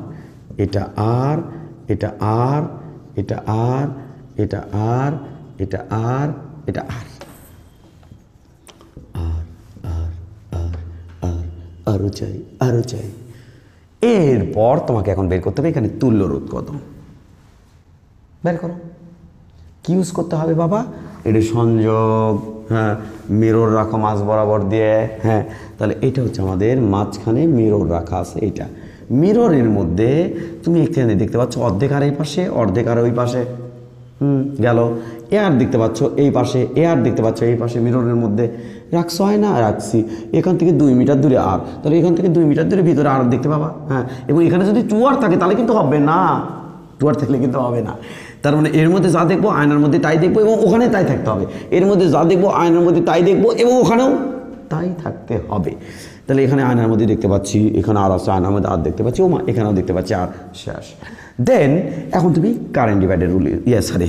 এটা আর, এটা আর, এটা আর, এটা আর, এটা আর, এটা আর, আর আর আর আর আরও চাই, আরও চাই। এরপর তোমাকে এখন বের করতে হবে এখানে তুল্য রোধ কত, বের করো। কি ইউজ করতে হবে বাবা? এটা সংযোগ, হ্যাঁ, মিরর রাখো মাঝ বরাবর দিয়ে। হ্যাঁ, তাহলে এটা হচ্ছে আমাদের মাঝখানে মিরর রাখা আছে। এটা মিররের মধ্যে তুমি এখানে দেখতে পাচ্ছ অর্ধেক আর এই পাশে, অর্ধেক আর ওই পাশে, গেল। এয়ার দেখতে পাচ্ছ এই পাশে, এয়ার দেখতে পাচ্ছ এই পাশে, মিররের মধ্যে রাখছো, হয় না? রাখছি। এখান থেকে 2 মিটার দূরে আর, তাহলে এখান থেকে 2 মিটার দূরে ভিতরে আর দেখতে পাবা। হ্যাঁ, এবং এখানে যদি 2R থাকে তাহলে কিন্তু হবে না, 2R থাকলে কিন্তু হবে না। তার মানে এর মধ্যে যা দেখবো আয়নার মধ্যে তাই দেখবো, এবং ওখানে তাই থাকতে হবে। এর মধ্যে যা দেখবো আয়নার মধ্যে তাই দেখবো, এবং ওখানেও তাই থাকতে হবে। তাহলে এখানে আয়নার মধ্যে দেখতে পাচ্ছি, এখানে আর আছে, আয়নার মধ্যে আর দেখতে পাচ্ছি, ও মা এখানেও দেখতে পাচ্ছি আর, শেষ। দেন এখন তুমি কারেন্ট ডিভাইডের রুল, সরি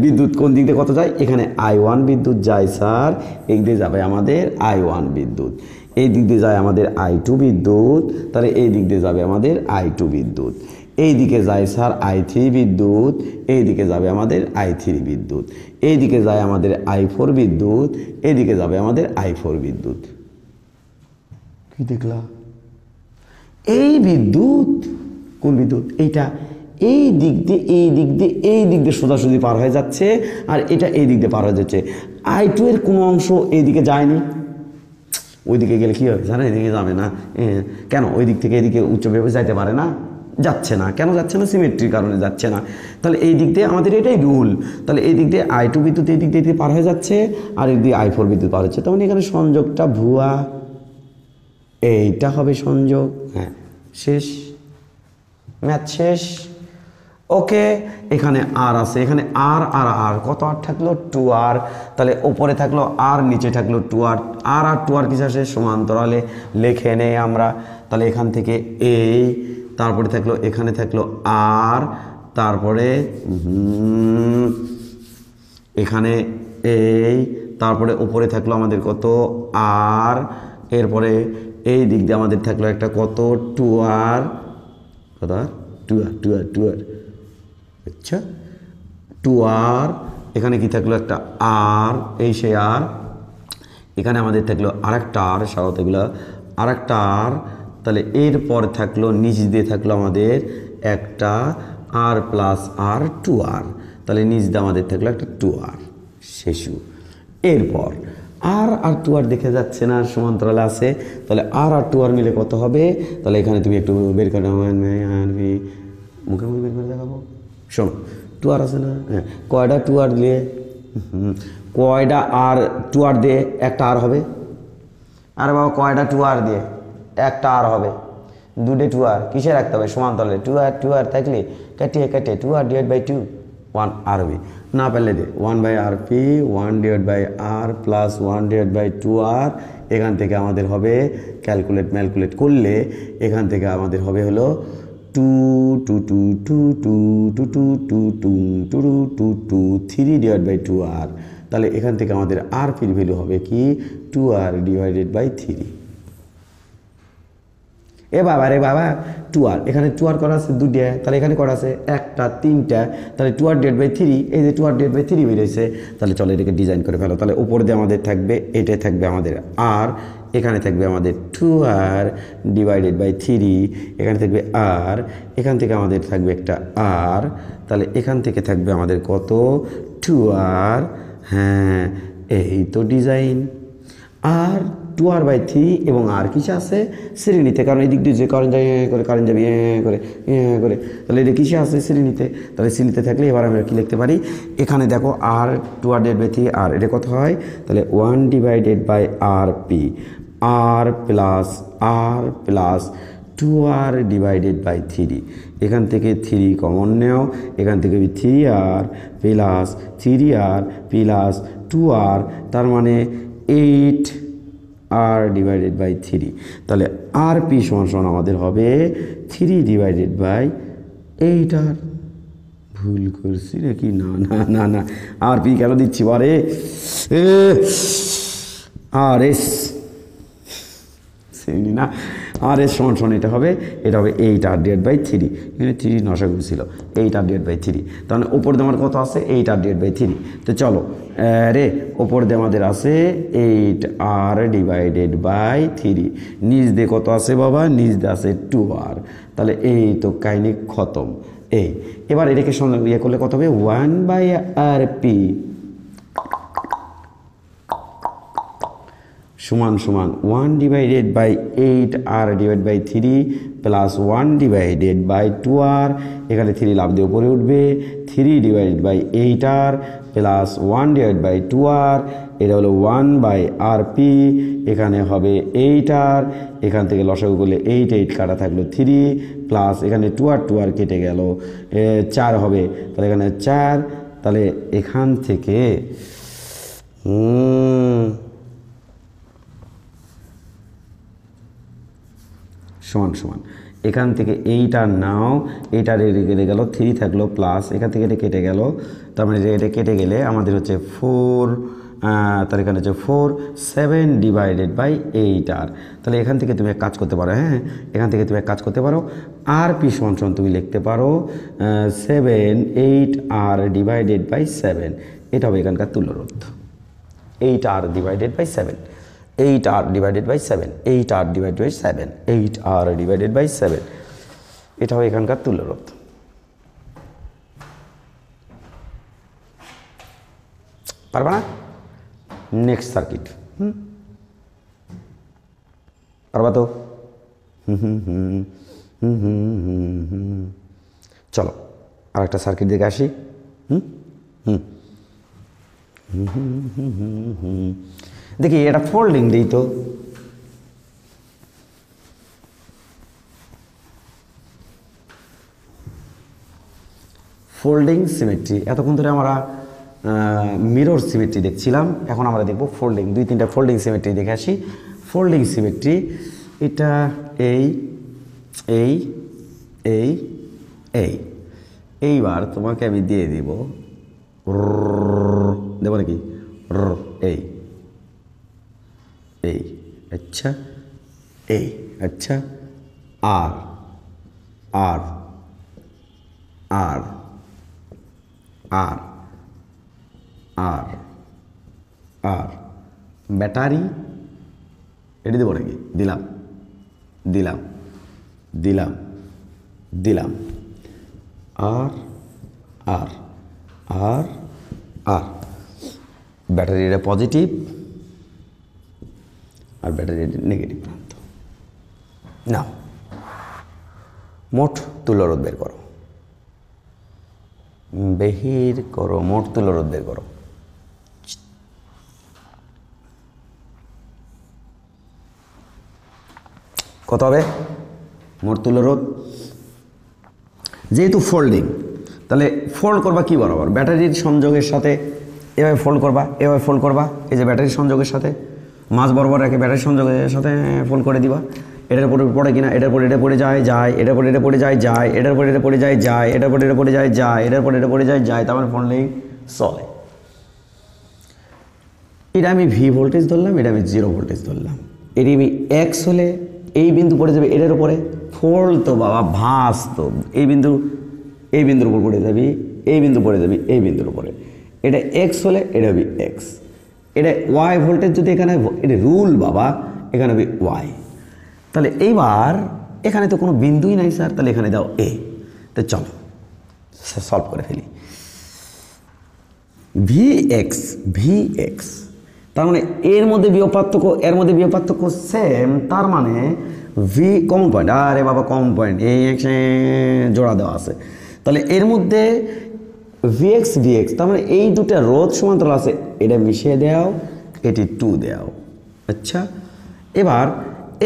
বিদ্যুৎ কোন দিক দিয়ে কত যায়, এখানে I1 বিদ্যুৎ যায় স্যার, এই দিকে যাবে আমাদের I1 বিদ্যুৎ, এই দিক দিয়ে যায় আমাদের I2 বিদ্যুৎ, তাহলে এই দিক দিয়ে যাবে আমাদের I2 বিদ্যুৎ, এই দিকে যায় স্যার I3 বিদ্যুৎ, এই দিকে যাবে আমাদের I3 বিদ্যুৎ, এই দিকে যায় আমাদের I4 বিদ্যুৎ, এই দিকে যাবে আমাদের I4 বিদ্যুৎ। কি দেখলা? এই বিদ্যুৎ, কোন বিদ্যুৎ? এইটা এই দিক দিয়ে এই দিক দিয়ে এই দিক দিয়ে সোজাসুজি পার হয়ে যাচ্ছে, আর এটা এই দিক দিয়ে পার হয়ে যাচ্ছে। I2 এর কোনো অংশ এইদিকে যায়নি, ওইদিকে গেলে কী হবে জানেন? এদিকে যাবে না। কেন? ওই দিক থেকে এদিকে উচ্চ বিভবে যাইতে পারে না, যাচ্ছে না। কেন যাচ্ছে না? সিমেট্রির কারণে যাচ্ছে না। তাহলে এই দিক দিয়ে আমাদের এটাই রুল। তাহলে এই দিক দিয়ে I2 বিদ্যুৎ এই দিক দিয়ে পার হয়ে যাচ্ছে, আর এই দিকে I4 বিদ্যুৎ পার হচ্ছে, তখন এখানে সংযোগটা ভুয়া, এইটা হবে সংযোগ। হ্যাঁ, শেষ, ম্যাথ শেষ। ওকে, এখানে আর আছে, এখানে আর আর আর কত আর থাকলো? 2R। তাহলে ওপরে থাকলো আর, নিচে থাকলো 2R। আর 2R কিছু আসে সমান্তরালে লিখে নেই আমরা। তাহলে এখান থেকে এই, তারপরে থাকলো এখানে থাকলো আর, তারপরে এখানে এই, তারপরে উপরে থাকলো আমাদের কত? আর, এরপরে এই দিক দিয়ে আমাদের থাকলো একটা কত? 2R, কত? 2R। আচ্ছা, 2R, এখানে কি থাকলো? একটা আর, এই সেই আর, এখানে আমাদের থাকলো আরেকটা আর, স্বাগত এগুলো আরেকটা আর। তাহলে এরপর থাকলো নিচ দিয়ে থাকলো আমাদের একটা আর প্লাস আর 2R, তাহলে নিচ দিয়ে আমাদের থাকলো একটা 2R শেষু। এরপর আর 2R দেখে যাচ্ছে না, সমান্তরালে আছে, তাহলে আর 2R মিলে কত হবে? তাহলে এখানে তুমি একটু বের করে মুখে মুখে বের করে দেখাবো। শোনো, 2R আছে না? হ্যাঁ, কয়টা 2R দিয়ে, কয়টা আর 2R দিয়ে একটা আর হবে? আরে বাবা, কয়টা 2R দিয়ে একটা আর হবে? দুটো 2R কিসে রাখতে হবে? সমান্তরালে 2R থাকলে কাটিয়ে 2R ডিভাইড বাই 2, 1 আর হবে। না পারলে দে 1/RP, 1/R প্লাস 1/2R। এখান থেকে আমাদের হবে ক্যালকুলেট করলে এখান থেকে আমাদের হবে হলো 3/2R। তাহলে এখান থেকে আমাদের RPর ভ্যালু হবে কি? 2R divided by 3। এ বাবা রে বাবা, 2R, এখানে 2R করা আছে দুটিয়া, তাহলে এখানে করা আছে একটা, তিনটা, তাহলে 2R ডিভাইড বাই 3, এই যে 2R ডিভাইড বাই 3 বেরিয়েছে। তাহলে চলো এটাকে ডিজাইন করে ফেলো। তাহলে উপর দিয়ে আমাদের থাকবে, এটাই থাকবে আমাদের আর, এখানে থাকবে আমাদের 2R ডিভাইডেড বাই 3, এখানে থাকবে আর, এখান থেকে আমাদের থাকবে একটা আর, তাহলে এখান থেকে থাকবে আমাদের কত? 2R। হ্যাঁ, এই তো ডিজাইন। আর 2R বাই 3 এবং আর কিসে আছে? শ্রেণীতে, কারণ এই দিক দিয়ে যে কারেন্ট যায় কারেন্ট যাবে করে, তাহলে এটা কিসে আছে? শ্রেণীতে। তাহলে শ্রেণীতে থাকলে এবার আমরা কি লিখতে পারি? এখানে দেখো আর 2R ডিভাইড বাই 3, আর এটা কত হয়? তাহলে 1 ডিভাইডেড বাই RP, আর প্লাস 2R ডিভাইডেড বাই 3। এখান থেকে 3 কমন নেও, এখান থেকে 3R plus 3R plus 2R, তার মানে 8R ডিভাইডেড বাই 3। তাহলে RP সমান আমাদের হবে 3 ডিভাইডেড বাই 8R। ভুল করছি নাকি? না না না না, RP কেন দিচ্ছি বারে? RS না, RS সমান এটা হবে 8R ডিভাইড বাই 3। এখানে 3 নশাগুণ ছিল, 8R ডিভাইড বাই 3। তাহলে ওপর দিয়ে আমার কত আছে? 8R divide by 3। তো চলো রে, ওপর দিয়ে আমাদের আছে 8R ডিভাইডেড বাই 3, নিচ দিয়ে কত আছে বাবা? নিচ দিয়ে আছে 2R। তাহলে এই তো কাহিনী খতম। এবার এটাকে ইয়ে করলে কত হবে? 1/RP সমান 1 divided by 8R divide by 3 plus 1 divided by 2R, এখানে 3 লাভ দিয়ে উপরে উঠবে, 3 divided by 8R plus 1 divide by 2R, এটা হলো 1/RP, এখানে হবে 8R, এখান থেকে লসাগু করলে 8 কাটা থাকলো 3 প্লাস এখানে 2R কেটে গেল 4 হবে, তাহলে এখানে 4। তাহলে এখান থেকে সমান সমান এখান থেকে এইটা নাও, এইটা কেটে গেল, 3 থাকলো প্লাস এখান থেকে এটা কেটে গেল, তার মানে এটা কেটে গেলে আমাদের হচ্ছে 4, তার এখানে হচ্ছে 4 7 ডিভাইডেড বাই 8r। তাহলে এখান থেকে তুমি এক কাজ করতে পারো, হ্যাঁ এখান থেকে তুমি এক কাজ করতে পারো, আর পি সমান সমান তুমি লিখতে পারো 7 8r ডিভাইডেড বাই 7। এটা হবে এখানকার তুল্যরোধ, 8r divided by 7, 8r divided by 7, 8r divided by 7, 8r divided by 7। এটা হবে এখানকার তুল্যরোধ। পারবা না? নেক্সট সার্কিট, পারবা তো? চলো আর একটা সার্কিট দেখে আসি। দেখি এটা ফোল্ডিং দিই তো, ফোল্ডিং সিমেট্রি। এতক্ষণ ধরে আমরা মিরর সিমেট্রি দেখছিলাম, এখন আমরা দেখব ফোল্ডিং। 2-3টা ফোল্ডিং সিমেট্রি দেখে আসি। ফোল্ডিং সিমেট্রি এটা এই এই এই এই। এইবার তোমাকে আমি দিয়ে দিব, দেবো নাকি এই এই, আচ্ছা এই, আচ্ছা আর আর আর আর আর আর ব্যাটারি এটি দেবো নাকি? দিলাম দিলাম দিলাম দিলাম আর আর আর আর ব্যাটারিটা পজিটিভ আর ব্যাটারির নেগেটিভ প্রান্ত। নাও মোট তুল্যরোধ বের করো, বের করো, মোট তুল্যরোধ বের করো। কত হবে মোট তুল্যরোধ? যেহেতু ফোল্ডিং, তাহলে ফোল্ড করবা কি বরাবর? ব্যাটারির সংযোগের সাথে এভাবে ফোল্ড করবা, এভাবে ফোল্ড করবা। এই যে ব্যাটারির সংযোগের সাথে মাঝ বরাবর রেখে ব্যাটারির সংযোগের সাথে ফোল্ড করে দিবা। এটার উপরে পড়ে কিনা, এটার পরে এটা পড়ে যায় যায়, এটার পরে এটা পড়ে যায় যায়, এটার পরে এটা পড়ে যায় যায়, এটার পরে এটা পড়ে যায় যায়, এটার পরে এটা পড়ে যায় যায়, তার মানে ফোল্ডিং চলে। এটা আমি ভি ভোল্টেজ ধরলাম, এটা আমি 0 ভোল্টেজ ধরলাম। এটি আমি এক্স হলে এই বিন্দু পড়ে যাবে এটার উপরে, ফোল্ড তো বাবা ভাঁজ তো, এই বিন্দুর উপর পড়ে যাবি, এই বিন্দু পড়ে যাবি এই বিন্দুর উপরে। এটা এক্স হলে এটা হবে এক্স, এটা ওয়াই ভোল্টেজ যদি এখানে, এটা রুল বাবা, এখানে হবে ওয়াই। তাহলে এইবার এখানে তো কোনো বিন্দুই নাই স্যার, তাহলে এখানে দাও এ। তো চলো সলভ করে ফেলি। ভি এক্স, তার মানে এর মধ্যে বিয়োগ পার্থক্য, এর মধ্যে বিয়োগ পার্থক্য সেম, তার মানে ভি কমন পয়েন্ট। আরে বাবা কমন পয়েন্ট, এই জোড়া দেওয়া আছে, তাহলে এর মধ্যে ভিএক্স, তার মানে এই দুটা রোধ সমান্তরাল আছে, এটা মিশিয়ে দাও, এটি 2 দাও। আচ্ছা এবার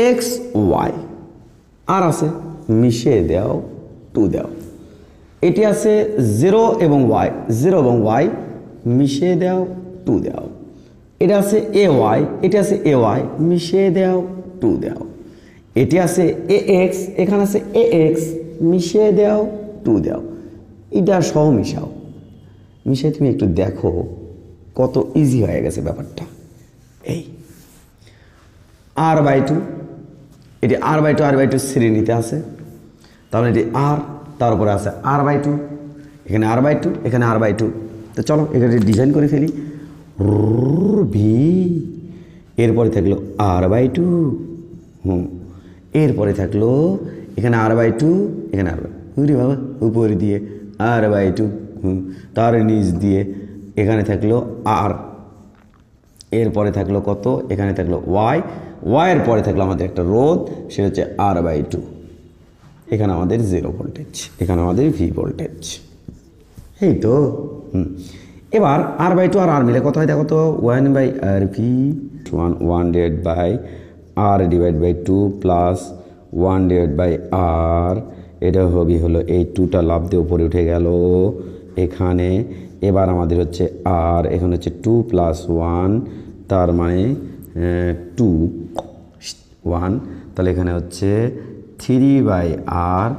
এক্স ওয়াই আর আছে, মিশিয়ে দাও 2 দাও। এটি আছে 0 এবং ওয়াই, মিশিয়ে দাও 2 দাও। এটা আছে এ ওয়াই, এটি আছে এ ওয়াই, মিশিয়ে দাও 2 দাও। এটি আছে এ এক্স, এখানে আছে এ এক্স, মিশিয়ে দাও 2 দাও। এটা সহ মিশাও, মিশিয়ে তুমি একটু দেখো কত ইজি হয়ে গেছে ব্যাপারটা। এই r/2, এটি r/2 শ্রেণীতে আছে, তাহলে এটি আর, তার উপরে আছে r/2, এখানে r/2, এখানে r/2। তো চলো এখানে ডিজাইন করে ফেলি। ভি এরপরে থাকলো r/2, এরপরে থাকলো এখানে r/2, এখানে r/2 বাবা, উপরে দিয়ে r/2, তার নিচ দিয়ে এখানে থাকলো আর, এরপরে থাকলো কত, এখানে থাকলো ওয়াইয়ের পরে থাকলো আমাদের একটা রোধ, সেটা হচ্ছে r/2। এখানে আমাদের 0 ভোল্টেজ, এখানে আমাদের ভি ভোল্টেজ। এই তো এবার r/2 আর আর মিলে কত হয় দেখো তো, 1/RV 1/r/2 প্লাস 1/r, এটা হবে হলো এই 2টা লাভ দিয়ে উপরে উঠে গেল এখানে। এবার আমাদের হচ্ছে আর, এখানে হচ্ছে 2 + 1, তার মানে 2 1, তাহলে এখানে হচ্ছে 3/r,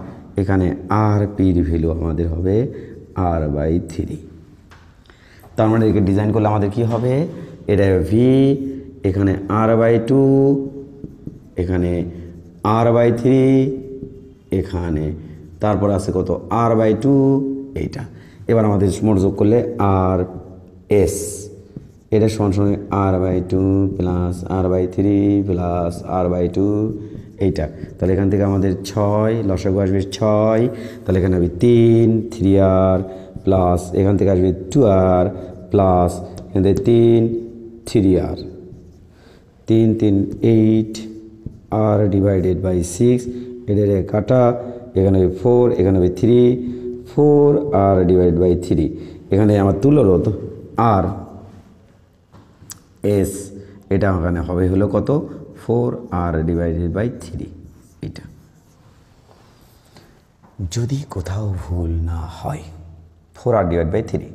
এখানে আর পির ভ্যালু আমাদের হবে r/3। তার মানে একে ডিজাইন করলে আমাদের কি হবে, এটা ভি, এখানে r/2, এখানে r/3, এখানে তারপর আছে কত r/2, এইটা। এবার আমাদের মোট যোগ করলে আর এস, এটা সমান সমান r/2 plus r/3 plus r/2, এইটা। তাহলে এখান থেকে আমাদের 6, লসাগু আসবে 6, তাহলে এখানে হবে 3, 3r প্লাস এখান থেকে আসবে 2r প্লাস এখান থেকে 3, 3r, 3 3 8, r ডিভাইডেড বাই 6, এটারে কাটা, এখানে হবে 4, এখানে হবে 3, 4r ডিভাইডেড বাই 3, এখানে আমার তুল্য রোধ আর এস, এটা ওখানে হবে হলো কত 4r ডিভাইডেড বাই 3, এটা। যদি কোথাও ভুল না হয় 4r ডিভাইড বাই 3,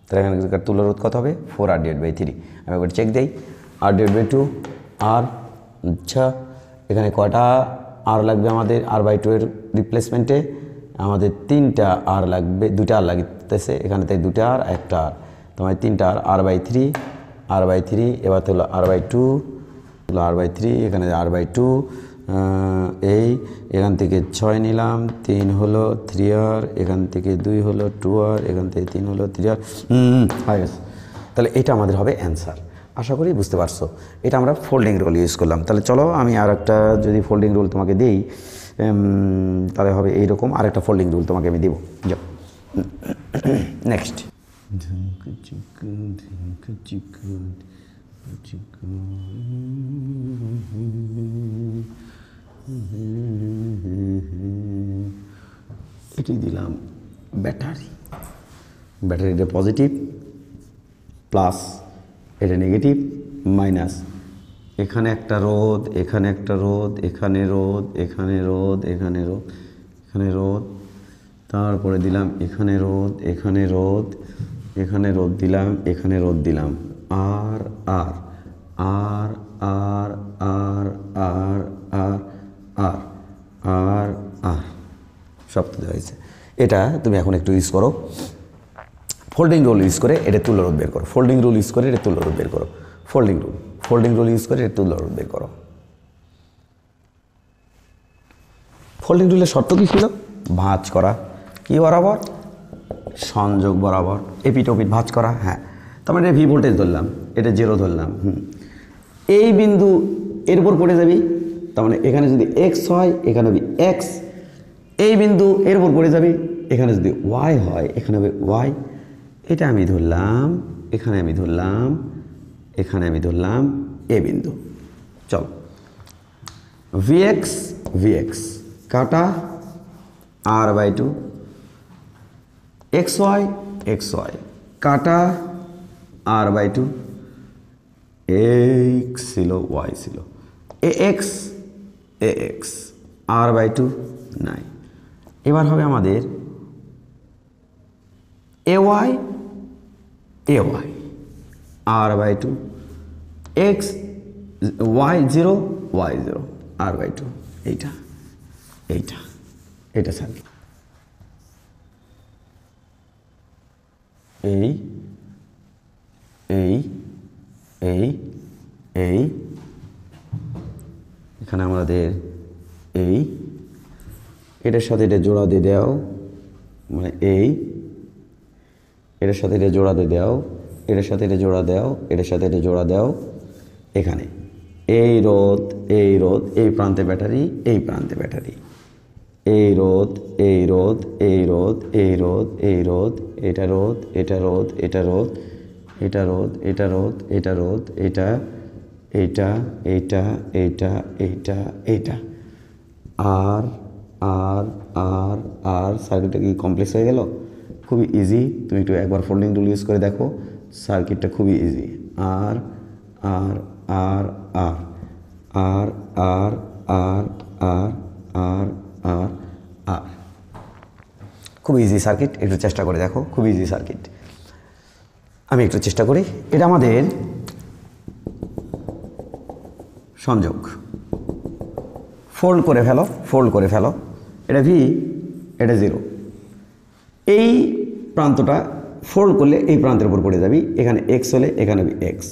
তাহলে এখানে তুল্য রোধ কত হবে 4r ডিভাইড বাই 3। আমি একবার চেক দিই, r ডিভাইড বাই 2 r, আচ্ছা এখানে কয়টা আর লাগবে আমাদের r/2 এর রিপ্লেসমেন্টে, আমাদের 3টা আর লাগবে, 2টা আর লাগতেছে এখানে, তাই 2টা আর 1টা আর, তোমার 3টা আর r/3, এবার হলো r/2, r/3, এখানে r/2, এই এখান থেকে 6 নিলাম, 3 হলো 3r, এখান থেকে 2 হলো 2r, এখান থেকে 3 হলো 3r, হয়ে গেছে। তাহলে এটা আমাদের হবে অ্যান্সার। আশা করি বুঝতে পারছো। এটা আমরা ফোল্ডিং রুল ইউজ করলাম। তাহলে চলো আমি আর একটা যদি ফোল্ডিং রুল তোমাকে দিই, তাহলে হবে এইরকম আরেকটা ফোল্ডিং রুল তোমাকে আমি দেবো। যাও নেক্সট। এটি দিলাম ব্যাটারি, ব্যাটারিটা পজিটিভ প্লাস, এটা নেগেটিভ মাইনাস, এখানে একটা রোধ, এখানে একটা রোধ, এখানে রোধ, এখানে রোধ, এখানে রোধ, এখানে রোধ, তারপরে দিলাম এখানে রোধ, এখানে রোধ, এখানে রোধ দিলাম, এখানে রোধ দিলাম, আর আর আর আর আর আর আর আর আর আর সব তো দেওয়া হয়েছে। এটা তুমি এখন একটু ইউজ করো, ফোল্ডিং রুল ইউজ করে এটা তুল্য রোধ বের করো, ফোল্ডিং রুল ইউজ করে এটা তুল্য রোধ বের করো, ফোল্ডিং রুল ইউজ করে এটা তুল্য রোধ বের করো। ফোল্ডিং রুলের শর্ত কী ছিল? ভাঁজ করা, কি বরাবর? সংযোগ বরাবর, এপিট ওপিট ভাঁজ করা। হ্যাঁ, তার মানে ভি ভোল্টেজ ধরলাম, এটা 0 ধরলাম, এই বিন্দু এর উপর পড়ে যাবি, তার মানে এখানে যদি এক্স হয় এখানে হবে এক্স, এই বিন্দু এর উপর পড়ে যাবি, এখানে যদি ওয়াই হয় এখানে হবে ওয়াই, এটা আমি ধরলাম, এখানে আমি ধরলাম, এখানে আমি ধরলাম এ বিন্দু। চল ভিএক্স, ভিএক্স কাটা r/2, x Y, x Y কাটা r/2, এক্স ছিল ওয়াই ছিল, এ এক্স, এ এক্স r/2 নাই। এবার হবে আমাদের a y, a y r/2, x y 0, y 0 r/2, এইটা এইটা এটা সার্কিট। এই এই এই এই এখানে আমাদের এই, এটার সাথে এটা জোড়া দিয়ে দাও, মানে এই, এটার সাথে এটা জোড়া দিয়ে দাও, এটার সাথে এটা জোড়া দাও, এটার সাথে এটা জোড়া দাও, এখানে এই রোধ, এই রোধ, এই প্রান্তে ব্যাটারি, এই প্রান্তে ব্যাটারি, এই রোধ, এই রোধ, এই রোধ, এই রোধ, এই রোধ, এটা রোধ, এটা রোধ, এটা রোধ, এটা রোধ, এটা রোধ, এটা রোধ, এটা, এইটা, এইটা, এইটা, এইটা, এইটা, আর আর আর আর সার্কিটটা কি কমপ্লেক্স হয়ে গেল? খুবই ইজি, তুমি একটু একবার ফোল্ডিং রুল ইউজ করে দেখো, সার্কিটটা খুবই ইজি। আর আর আর আর আর আর আর আর আর আর আর খুব ইজি সার্কিট, একটু চেষ্টা করে দেখো, খুব ইজি সার্কিট। আমি একটু চেষ্টা করি, এটা আমাদের সংযোগ, ফোল্ড করে ফেলো, এটা ভি, এটা 0। এই প্রান্তটা ফোল্ড করলে এই প্রান্তের উপর পড়ে যাবি, এখানে এক্স হলে এখানে এক্স।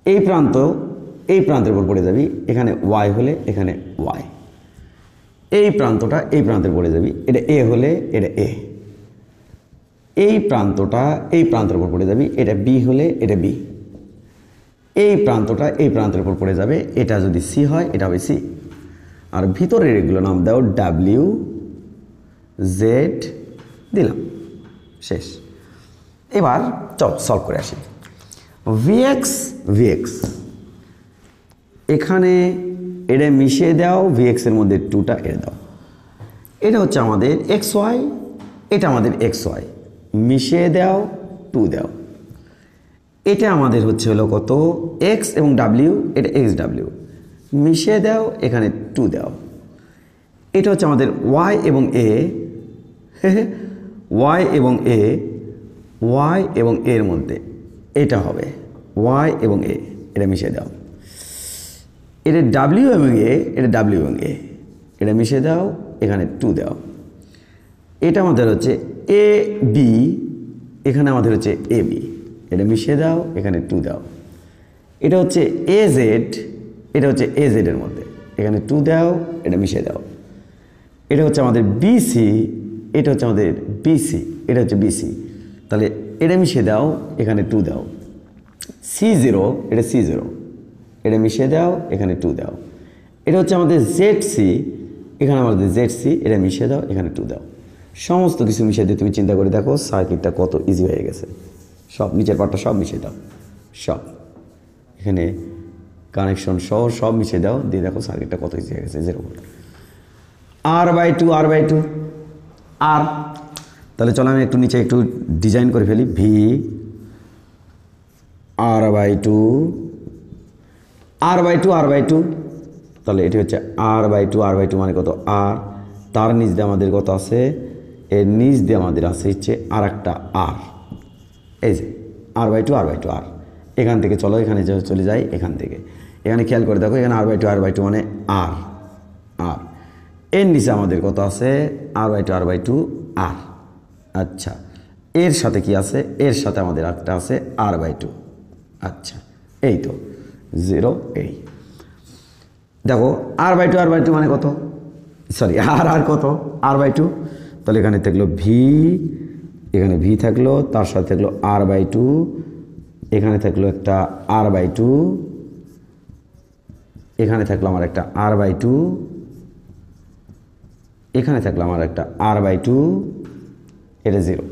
এই প্রান্তের উপর পড়ে যাবি, এখানে ওয়াই হলে এখানে ওয়াই। এই প্রান্তটা এই প্রান্তের পড়ে যাবি, এটা এ হলে এটা এ। এই প্রান্তটা এই প্রান্তের উপর পড়ে যাবি, এটা বি হলে এটা বি। এই প্রান্তটা এই প্রান্তের উপর পড়ে যাবে, এটা যদি সি হয় এটা হবে সি। আর ভিতরের এগুলো নাম দাও ডাব্লিউ জেড দিলাম, শেষ। এবার চল সলভ করে আসি। ভিএক্স এখানে এটা মিশিয়ে দাও, ভিএক্সের মধ্যে 2টা এর দাও। এটা হচ্ছে আমাদের এক্স ওয়াই, এটা আমাদের এক্স ওয়াই, মিশিয়ে দাও 2 দাও। এটা আমাদের হচ্ছে হলো কত এক্স এবং ডাব্লিউ, এটা এক্স ডাব্লিউ, মিশিয়ে দাও, এখানে 2 দাও। এটা হচ্ছে আমাদের ওয়াই এবং এ, ওয়াই এবং এর মধ্যে এটা হবে ওয়াই এবং এ, এটা মিশিয়ে দাও। এটা ডাব্লিউ এবং এ, এটা ডাব্লিউ এবং এ, এটা মিশিয়ে দাও, এখানে 2 দাও। এটা আমাদের হচ্ছে এ বি, এখানে আমাদের হচ্ছে এ বি, এটা মিশিয়ে দাও, এখানে 2 দাও। এটা হচ্ছে এ জেড, এটা হচ্ছে এ জেডের মধ্যে, এখানে 2 দাও, এটা মিশিয়ে দাও। এটা হচ্ছে আমাদের বিসি, এটা হচ্ছে আমাদের বিসি, এটা হচ্ছে বিসি, তাহলে এটা মিশিয়ে দাও, এখানে 2 দাও। C0, এটা C0, এটা মিশিয়ে দাও, এখানে 2 দাও। এটা হচ্ছে আমাদের ZC, এখানে আমাদের ZC, এটা মিশিয়ে দাও, এখানে 2 দাও। সমস্ত কিছু মিশিয়ে দিয়ে তুমি চিন্তা করে দেখো সার্কিটটা কত ইজি হয়ে গেছে। সব নিচের পার্টটা সব মিশিয়ে দাও, সব এখানে কানেকশন সহ সব মিশিয়ে দাও, দিয়ে দেখো সার্কিটটা কত ইজি হয়ে গেছে। 0 ভোল্ট, R/2 আর। তাহলে চলো আমি একটু নিচে একটু ডিজাইন করে ফেলি। ভি R/2, তাহলে এটি হচ্ছে R/2 মানে কত আর, তার নিচ দিয়ে আমাদের কত আছে, এর নিচ দিয়ে আমাদের আছে হচ্ছে আর একটা আর, এই যে R/2 আর। এখান থেকে চলো এখানে চলে যাই, এখান থেকে এখানে খেয়াল করে দেখো, এখানে R/2 মানে আর। এর নিচে আমাদের কত আছে, R/2 আর। আচ্ছা, এর সাথে কি আছে, এর সাথে আমাদের একটা আছে R/2। আচ্ছা, এই তো 0 এই দেখো R/2 মানে কত, সরি আর কত R/2, তাহলে এখানে থাকলো ভি, এখানে ভি থাকলো, তার সাথে থাকলো R/2, এখানে থাকলো একটা R/2, এখানে থাকলো আমার একটা R/2, এখানে থাকলো আমার একটা R/2, এটা 0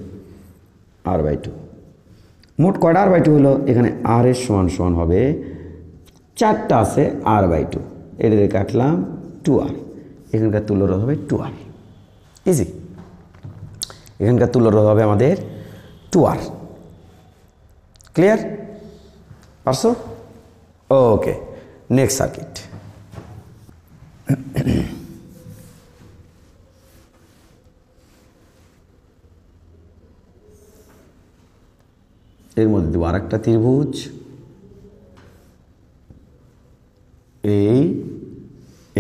R/2। মোট কয়টা R/2 হলো, এখানে আর এর সমান হবে 4টা আছে R/2, এটা দিয়ে কাটলাম 2R, এখানকার তুল্যরোধ হবে 2R, ইজি। এখানকার তুল্যরোধ হবে আমাদের 2R। ক্লিয়ার? পারছো? ওকে, নেক্সট সার্কিট। এর মধ্যে দেবো আর একটা ত্রিভুজ,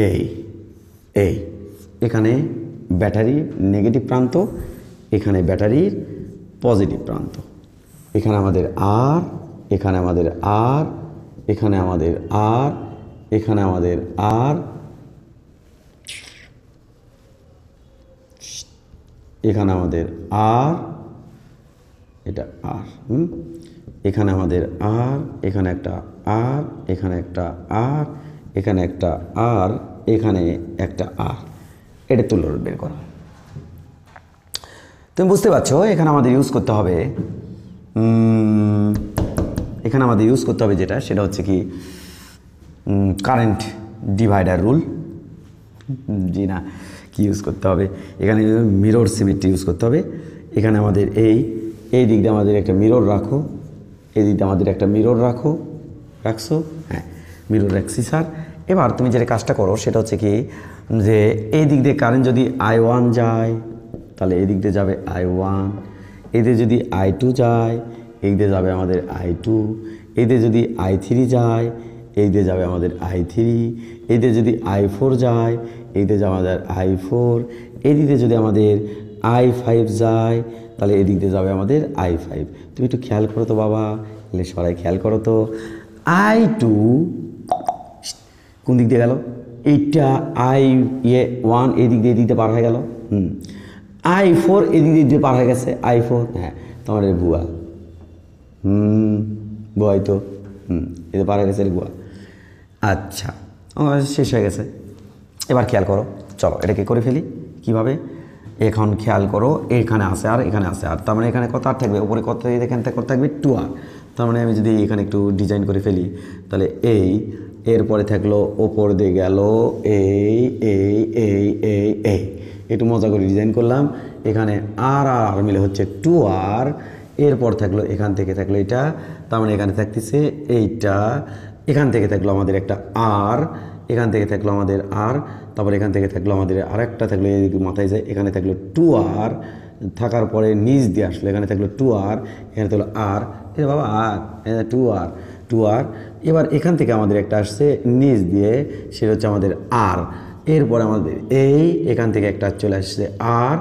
এই এখানে ব্যাটারির নেগেটিভ প্রান্ত, এখানে ব্যাটারির পজিটিভ প্রান্ত। এখানে আমাদের আর, এখানে আমাদের আর, এখানে আমাদের আর, এখানে আমাদের আর, এখানে আমাদের আর, এটা আর, এখানে আমাদের আর, এখানে একটা আর, এখানে একটা আর, এখানে একটা আর, এখানে একটা আর, এটা তুল্যরোধ বের করা। তুমি বুঝতে পারছো এখানে আমাদের ইউজ করতে হবে, যেটা সেটা হচ্ছে কি কারেন্ট ডিভাইডার রুল। জি না, কি ইউজ করতে হবে, এখানে মিরর সিমেট্রি ইউজ করতে হবে। এখানে আমাদের এই দিক দিয়ে আমাদের একটা মিরর রাখো, এই দিক দিয়ে আমাদের একটা মিরর রাখছো, হ্যাঁ মিরর রাখছি স্যার। এবার তুমি যেটা কাজটা করো সেটা হচ্ছে কি, যে এই দিক দিয়ে কারেন্ট যদি I1 যায়, তাহলে এই দিক দিয়ে যাবে I1, এই দিয়ে যদি I2 যায়, এই দিয়ে যাবে আমাদের I2, এই দিয়ে যদি I3 যায়, এই দিয়ে যাবে আমাদের i3, এই দিয়ে যদি i4 যায়, এই দিয়ে যাবে আমাদের i4, এই দিকে যদি আমাদের i5 যায়, তাহলে এদিক দিয়ে যাবে আমাদের i5। তুমি একটু খেয়াল করো তো বাবা, সবাই খেয়াল করো তো, i2 কোন দিক দিয়ে গেল, এইটা i1 এদিক দিয়ে পার হয়ে গেল, i4 এদিক দিয়ে পার হয়ে গেছে, i4, হ্যাঁ তোমার বুয়া, বুয়াই তো, এতে পার হয়ে গেছে বুয়া। আচ্ছা, শেষ হয়ে গেছে। এবার খেয়াল করো, চলো এটাকে করে ফেলি কিভাবে। এখন খেয়াল করো, এখানে আসে আর এখানে আসে আর, তার মানে এখানে কত আর থাকবে, উপরে কত, এখান থেকে কত থাকবে 2r। তার মানে আমি যদি এখানে একটু ডিজাইন করে ফেলি, তাহলে এই এরপরে থাকলো ওপর দিয়ে গেল এই এই এই এই এই, একটু মজা করে ডিজাইন করলাম। এখানে আর আর মিলে হচ্ছে 2r, এরপর থাকলো এখান থেকে থাকলো এটা, তার মানে এখানে থাকতেছে এইটা, এখান থেকে থাকলো আমাদের একটা আর, এখান থেকে থাকলো আমাদের আর, তারপর এখান থেকে থাকলো আমাদের আরেকটা থাকলো, এই মাথায় যায়, এখানে থাকলো 2r, থাকার পরে নিচ দিয়ে আসলো, এখানে থাকলো 2r, এখানে থাকলো আর, এটা বাবা আর, 2r। এবার এখান থেকে আমাদের একটা আসছে নিচ দিয়ে, সেটা হচ্ছে আমাদের আর, এরপর আমাদের এই এখান থেকে একটা চলে আসছে আর,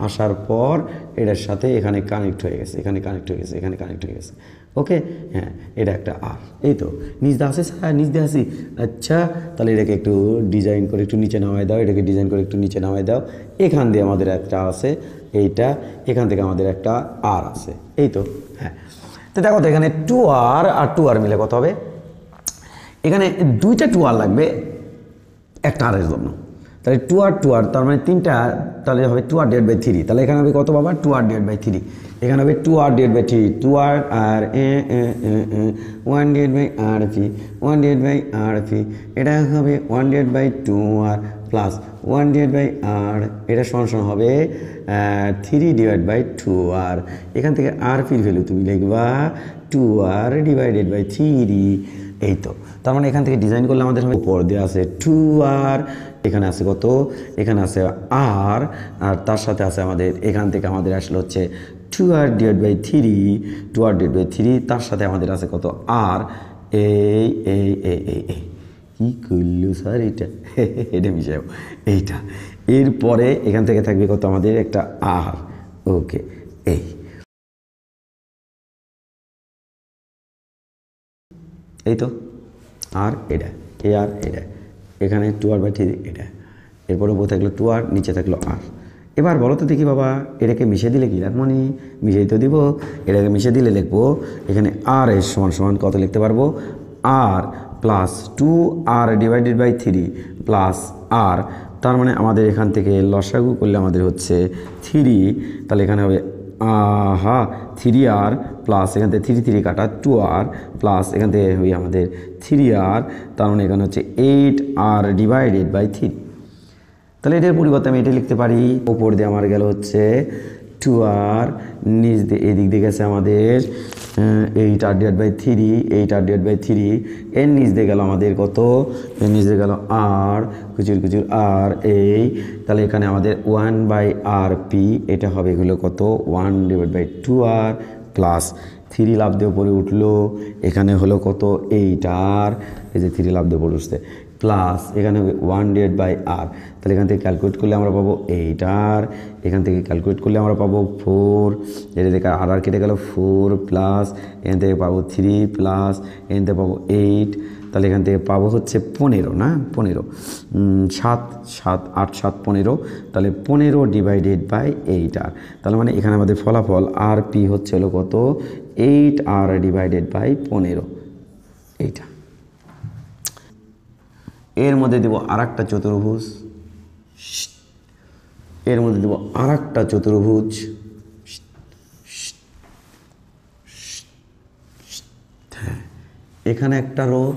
আসার পর এটার সাথে এখানে কানেক্ট হয়ে গেছে, এখানে কানেক্ট হয়ে গেছে, এখানে কানেক্ট হয়ে গেছে, ওকে, হ্যাঁ এটা একটা আর, এই তো নিচ দিয়ে আসে, নিচ দিয়ে আসি। আচ্ছা, তাহলে এটাকে একটু ডিজাইন করে একটু নিচে নামায় দাও, এটাকে ডিজাইন করে একটু নিচে নামায় দাও। এখান দিয়ে আমাদের একটা আছে এইটা, এখান থেকে আমাদের একটা আর আছে, এই তো, হ্যাঁ। তো দেখো তো এখানে 2r আর 2r মিলে কত হবে, এখানে দুইটা 2r লাগবে একটা আরের জন্য, তাহলে 2r তার মানে তিনটা, তাহলে হবে 2r/3, তাহলে এখানে হবে কত বাবা 2r/3, এখানে হবে 2r/3, 2r আর 1/rp, 1/rp, এটা হবে 1/2r প্লাস 1/r, এটা সমান হবে 3/2r। এখান থেকে rp ভ্যালু তুমি লিখবা 2r/3, এই তো। তার মানে এখান থেকে ডিজাইন করলে আমাদের হবে উপর দিয়ে আছে 2r, এখানে আছে কত, এখানে আছে r, আর তার সাথে আছে আমাদের এখান থেকে আমাদের আসলে হচ্ছে 2r/3, তার সাথে আমাদের আছে কত r, এই এই এই এই এই, কি করলো স্যার এটা, এটা মিশাও এইটা, এরপরে এখান থেকে থাকবে কত আমাদের একটা r, ওকে, এই এই তো, আর এটা এ আর এটা, এখানে 2r/3 এটা, এরপরে উপরে থাকলো 2r, নিচে থাকলো r। এবার বলো তো দেখি বাবা, এটাকে মিশিয়ে দিলে কি রাখমনি, মিশিয়ে তো দিব, এটাকে মিশিয়ে দিলে লিখবো এখানে r এর সমান সমান কত লিখতে পারবো, r plus 2r/3 plus r, তার মানে আমাদের এখান থেকে লসাগু করলে আমাদের হচ্ছে 3, তাহলে এখানে হবে 3r প্লাস এখান থেকে 3 কাটা 2r প্লাস এখান থেকে হবে আমাদের 3r, তার মানে এখানে হচ্ছে 8r/3। তাহলে এটার পরিবর্তে আমি এটা লিখতে পারি, ওপর দিয়ে আমার গেল হচ্ছে 2r, নিচ দিয়ে এদিক দিয়ে গেছে আমাদের 8r/3, 8r/3, এর নিচ দিয়ে গেল আমাদের কত, এর নিচ দিয়ে গেল r, কুচুর কুচুর r, এই, তাহলে এখানে আমাদের 1/rp, এটা হবে এগুলো কত 1/2r প্লাস 3 লাভ দিয়ে উপরে উঠলো, এখানে হলো কত 8r, এই যে 3 লাভ দিয়ে উপরে উঠছে, প্লাস এখানে হবে 1/r, তাহলে এখান থেকে ক্যালকুলেট করলে আমরা পাবো 8r, এখান থেকে ক্যালকুলেট করলে আমরা পাবো 4, এটা থেকে আর কেটে গেল 4 প্লাস এখান থেকে পাবো 3 প্লাস এখান থেকে পাবো 8, তাহলে এখান থেকে পাবো হচ্ছে 15 না 15, 7 7 8 7 15, তাহলে 15/8r, তাহলে মানে এখানে আমাদের ফলাফল আর পি হচ্ছে হলো কত 8r/15, এইটা। এর মধ্যে দেব আরেকটা চতুর্ভুজ, এর মধ্যে দেব আরেকটা চতুর্ভুজ, হ্যাঁ, এখানে একটা রোধ,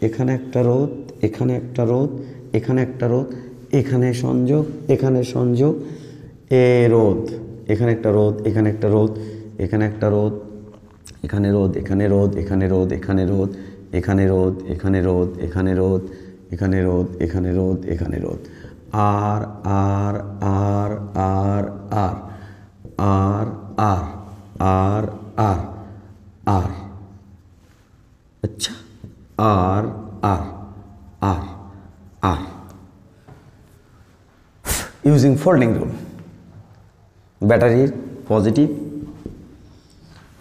এখানে একটা রোধ, এখানে একটা রোধ, এখানে একটা রোধ, এখানে সংযোগ, এখানে সংযোগ, এ রোধ, এখানে একটা রোধ, এখানে একটা রোধ, এখানে একটা রোধ, এখানে রোধ, এখানে রোধ, এখানে রোধ, এখানে রোধ, এখানে রোধ, এখানে রোধ, এখানে রোধ, এখানে রোধ, এখানে রোধ, এখানে রোধ, আর আর আর আর আর আর আর আর আর আর, আচ্ছা, আর R, R, R. Using folding rule. ব্যাটারির পজিটিভ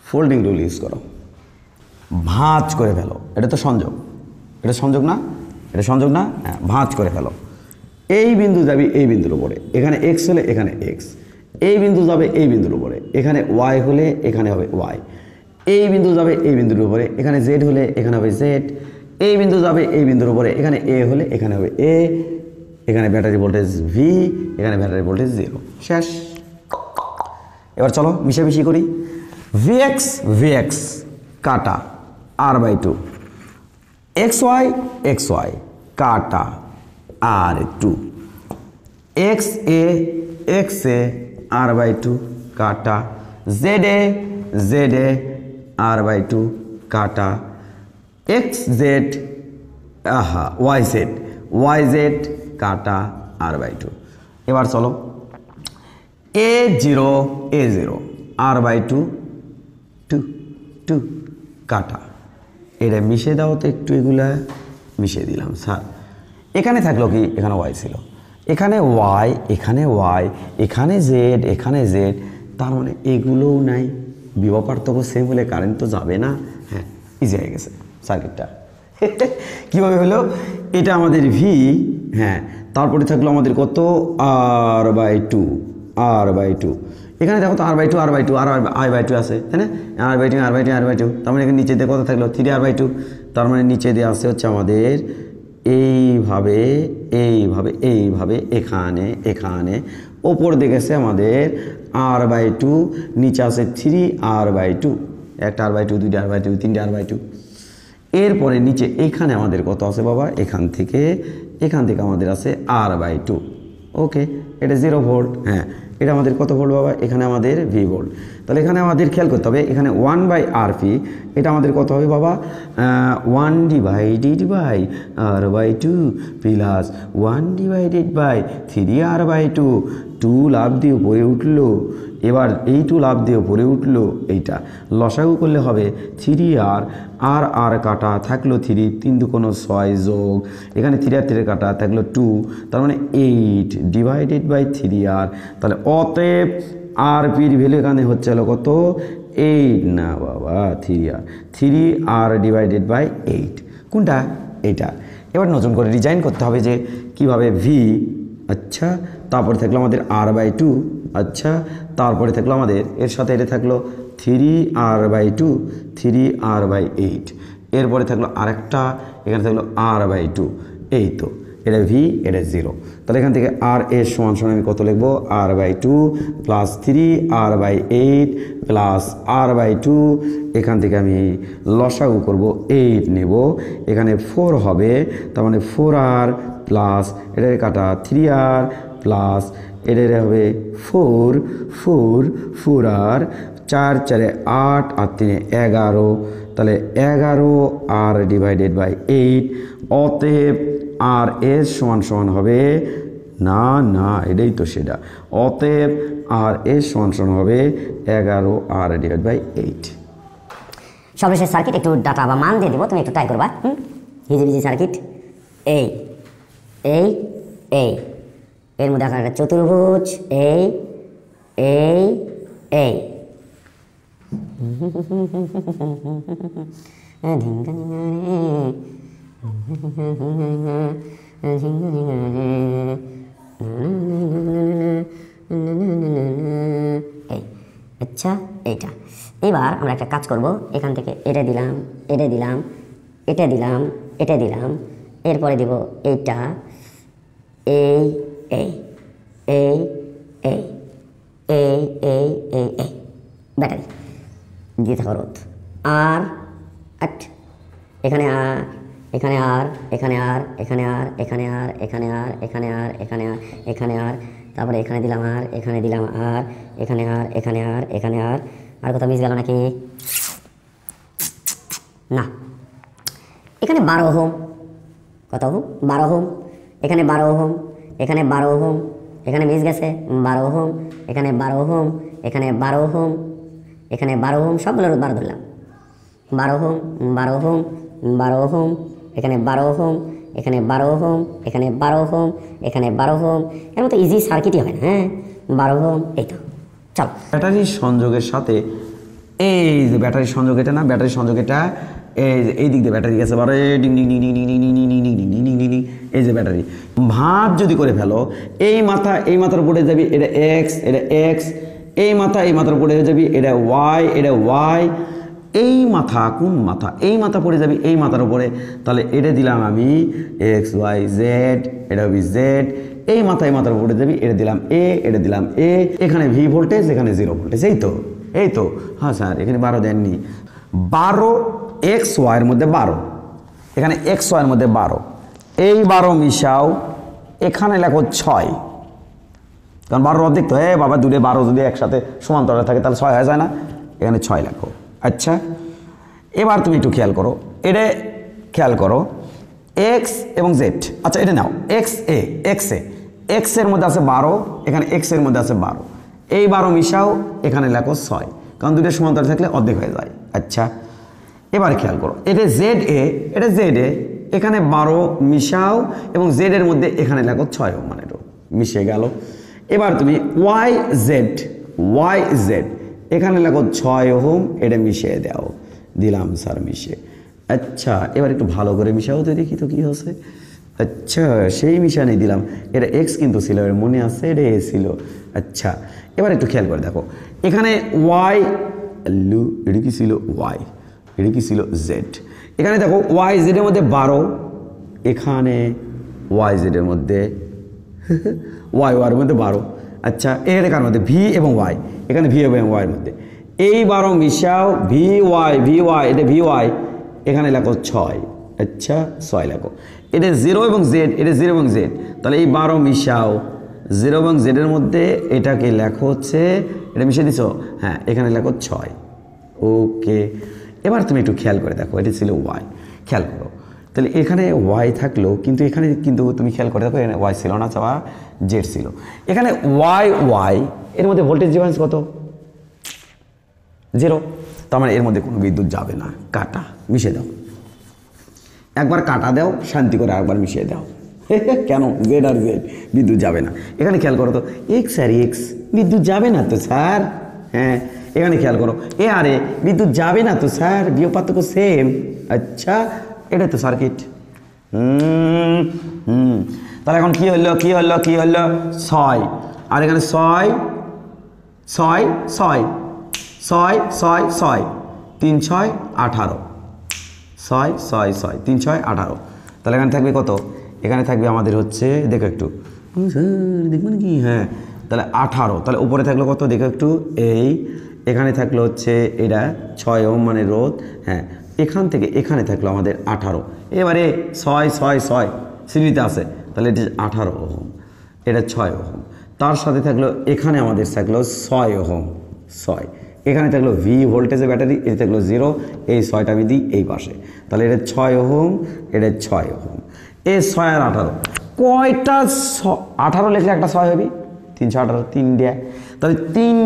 ফোল্ডিং রুল ইউজ করো, ভাঁজ করে ফেলো। এটা তো সংযোগ, এটা সংযোগ না, এটা সংযোগ না, হ্যাঁ, ভাঁজ করে ফেলো। এই বিন্দু যাবে এই বিন্দুর উপরে, এখানে এক্স হলে এখানে এক্স। এই বিন্দু যাবে এই বিন্দুর উপরে, এখানে ওয়াই হলে এখানে হবে ওয়াই। এই বিন্দু যাবে এই বিন্দুর উপরে, এখানে জেড হলে এখানে হবে জেড। এই বিন্দু যাবে এই বিন্দুর উপরে, এখানে এ হলে এখানে হবে এ। এখানে ব্যাটারি ভোল্টেজ ভি, এখানে ব্যাটারি ভোল্টেজ 0। শেষ। এবার চলো মিশামিশি করি। ভিএক্স ভিএক্স কাটা R/2, এক্স ওয়াই কাটা R2, এক্স এ R/2 কাটা, জেড এ R/2 কাটা, এক্স জেড ওয়াই জেড কাটা R/2। এবার চলো A0 R/2 2 কাটা। এটা মিশিয়ে দাও তো একটু, এগুলা মিশিয়ে দিলাম স্যার। এখানে থাকলো কি, এখানে ওয়াই ছিল, এখানে ওয়াই, এখানে ওয়াই, এখানে জেড, এখানে জেড, তার মানে এগুলোও নাই। বিভব পার্থক্য সেম হলে কারেন্ট তো যাবে না। হ্যাঁ, ইজি হয়ে গেছে সার্কিটটা। কীভাবে হলো, এটা আমাদের ভি, হ্যাঁ, তারপরে থাকলো আমাদের কত R/2। এখানে দেখো তো R/2 I/2 আছে, তাই না? R/2 তার মানে এখানে নিচে দিয়ে কত থাকলো 3R/2। তার মানে নিচে দিয়ে আসছে হচ্ছে আমাদের এইভাবে এখানে ওপর দেখেছে আমাদের R/2, নিচে আছে 3R/2, একটা R/2, দুইটা R/2, তিনটে R/2। এরপরে নিচে এখানে আমাদের কত আছে বাবা, এখান থেকে আমাদের আছে R/2। ওকে, এটা 0 ভোল্ট। হ্যাঁ, এটা আমাদের কত ভোল্ট বাবা, এখানে আমাদের ভি ভোল্ট। তাহলে এখানে আমাদের খেয়াল করতে হবে, এখানে 1/RP, এটা আমাদের কত হবে বাবা, 1/R/2 প্লাস 1/3R/2। 2 লাভ দিয়ে উপরে উঠলো, এবার এই 2 লাভ দিয়ে উপরে উঠলো, এইটা লসাগু করলে হবে 3R, আর কাটা থাকলো 3, 3 দুগুণ 6 যোগ এখানে 3 কাটা থাকলো 2, তার মানে 8/3R। তাহলে অতএব RPর ভ্যালু এখানে হচ্ছে হলো কত, 8 না বাবা 3R/8। কোনটা, এইটা। এবার নতুন করে ডিজাইন করতে হবে যে কিভাবে ভি, আচ্ছা, তারপরে থাকলো আমাদের R/2, আচ্ছা, তারপরে থাকলো আমাদের এর সাথে এটা থাকলো 3R/2, 3R/8। এরপরে থাকলো আরেকটা, এখানে থাকলো R/2। এই তো এটা ভি, এটা 0। তাহলে এখান থেকে আর এর সমান আমি কত লিখবো, R/2 plus 3R/8 plus R/2। এখান থেকে আমি লসাগু করব, 8 নেব, এখানে 4 হবে, তার মানে 4R প্লাস এটার কাটা 3R প্লাস এটার হবে 4R, 4 4 8 আর 3 11, তাহলে 11R/8। অতএব আর এর সমান হবে না এটাই তো সেটা, অতএব আর এর সমান হবে 11R/8। সর্বশেষ সার্কিট, একটু ডাটা বা মান দিয়ে দিব, তুমি একটু ট্রাই করবা। হিজিবিজি সার্কিট। এই এর মধ্যে আঁকা একটা চতুর্ভুজ, এই আচ্ছা, এইটা। এবার আমরা একটা কাজ করব, এখান থেকে এটা দিলাম, এরপরে দিব এইটা, এই ব্যাটারি দিয়ে থাকা রোধ আর এখানে আর, তারপরে এখানে দিলাম আর, এখানে আর কোথাও মিস গেল নাকি, না, এখানে 12 ওহম, কত ওহম, 12 ওহম, এখানে 12 ওহম, এখানে মিস গেছে 12 ওহম, এখানে 12 ওহম, এখানে 12 ওহম, সবগুলো রোধ 12 ধরলাম, 12 ওহম, এখানে 12 ওহম, এখানে 12 ওহম, এখানে 12 ওহম, এখানে 12 ওহম। এর মতো ইজি সার্কিটই হয় না। হ্যাঁ, 12 ওহম, এই তো। চল, ব্যাটারির সংযোগের সাথে এই যে ব্যাটারির সংযোগ, এটা না ব্যাটারির সংযোগ, এটা এই দিক দিয়ে ব্যাটারি গেছে বারে ding ding ding ding ding ding ding ding ding ding ding ding ding ding, এই যে ব্যাটারি ভাঁজ যদি করে ফেলো, এই মাথার উপরে যাবি, এটা এক্স, এটা এক্স, এই মাথার উপরে যাবি, এটা ওয়াই, এটা ওয়াই, এই মাথা কোন মাথা, এই মাথা পড়ে যাবি এই মাথার উপরে, তাহলে এটা দিলাম আমি এক্স ওয়াই জেড, এটা হবে জেড, এই মাথার উপরে যাবি, এটা দিলাম এ, এটা দিলাম এ, এখানে ভি ভোল্টেজ, এখানে 0 ভোল্টেজ, এই তো। হ্যাঁ স্যার, এখানে 12 দেননি, 12 এক্স ওয়াইয়ের মধ্যে 12, এখানে এক্স ওয়াইয়ের মধ্যে 12, এই 12 মিশাও, এখানে লেখো 6, কারণ 12 অর্ধেক তো, বাবা দূরে 12 যদি একসাথে সমান্তরালে থাকে তাহলে 6 হয়ে যায় না, এখানে 6 লেখো। আচ্ছা, এবার তুমি একটু খেয়াল করো, এটা খেয়াল করো এক্স এবং জেড। আচ্ছা, এটা নাও এক্স এ, এক্স এর মধ্যে আছে 12, এখানে এক্স এর মধ্যে আছে 12, এই 12 মিশাও, এখানে লেখো 6, কারণ দুটো সমান্তরালে থাকলে অর্ধেক হয়ে যায়। আচ্ছা, এবার খেয়াল করো, এটা জেড এ, এটা জেড এ, এখানে 12 মিশাও এবং জেড এর মধ্যে এখানে লেখো 6 মানে মিশে গেল। এবার তুমি ওয়াই জেড, এখানে লেখো 6 ওহম, এটা মিশিয়ে দাও, দিলাম স্যার মিশে। আচ্ছা, এবার একটু ভালো করে মিশাও তো দেখি তো কি হচ্ছে। আচ্ছা, সেই মিশানি দিলাম, এটা এক্স কিন্তু ছিল, এর মনে আছে এটা এ ছিল। আচ্ছা, এবার একটু খেয়াল করে দেখো, এখানে ওয়াই এটা কি ছিল ওয়াই, এটা কি ছিল জেড, এখানে দেখো ওয়াই জেডের মধ্যে 12, এখানে ওয়াই জেডের মধ্যে ওয়াই ওয়ার মধ্যে 12। আচ্ছা, এর কার মধ্যে ভি এবং ওয়াই, এখানে ভি এবং ওয়াইয়ের মধ্যে এই 12 মিশাও, ভি ওয়াই এটা ভি ওয়াই, এখানে লেখো 6। আচ্ছা, 6 লেখো, এটা 0 এবং জেড, এটা 0 এবং জেড, তাহলে এই 12 মিশাও, 0 এবং জেডের মধ্যে এটাকে লেখো হচ্ছে, এটা মিশিয়ে দিছো, হ্যাঁ, এখানে লেখো 6। ওকে, এবার তুমি একটু খেয়াল করে দেখো, এটা ছিল ওয়াই, খেয়াল করো, তাহলে এখানে ওয়াই থাকলো, কিন্তু এখানে কিন্তু তুমি খেয়াল করে দেখো এখানে ওয়াই ছিল না, চাওয়া জেড ছিল, এখানে ওয়াই এর মধ্যে ভোল্টেজ ডিফারেন্স কত? 0, তার মানে এর মধ্যে কোনো বিদ্যুৎ যাবে না, কাটা, মিশিয়ে দাও, একবার কাটা দাও, শান্তি করে আরেকবার মিশিয়ে দাও। কেন? জেড আর জেড, বিদ্যুৎ যাবে না। এখানে খেয়াল করো তো, এক্স আর এক্স, বিদ্যুৎ যাবে না তো স্যার। হ্যাঁ, এখানে খেয়াল করো, এ আর এ, বিদ্যুৎ যাবে না তো স্যার, বিয়োগ পার্থক্য সেম। আচ্ছা, এটা তো সার্কিট। তাহলে এখন কি হলো 6, আর এখানে 6 6 6 6 6 6 3 6 18, 6 6 6 3 6 18, তাহলে এখানে থাকবে কত? এখানে থাকবে আমাদের হচ্ছে, দেখো একটু দেখবেন কি, হ্যাঁ, তাহলে 18, তাহলে উপরে থাকলো কত দেখো একটু, এই এখানে থাকলো হচ্ছে এটা 6 ওহম মানে রোধ, হ্যাঁ, এখান থেকে এখানে থাকলো আমাদের 18, এবারে 6 6 6 শ্রেণীতে আছে, তাহলে এটা 18 ওহম, এটা 6 ওহম, তার সাথে থাকলো এখানে আমাদের থাকলো 6 ওহম, 6, এখানে থাকলো ভি ভোল্টেজের ব্যাটারি, এটা থাকলো 0, এই 6টা আমি দিই এই পাশে, তাহলে এটা 6 ওহম, এটা 6 ওহম, এই 6 আর 18 কয়টা? 18 লিখলে একটা 6 হবে, 318, 3 তাহলে 3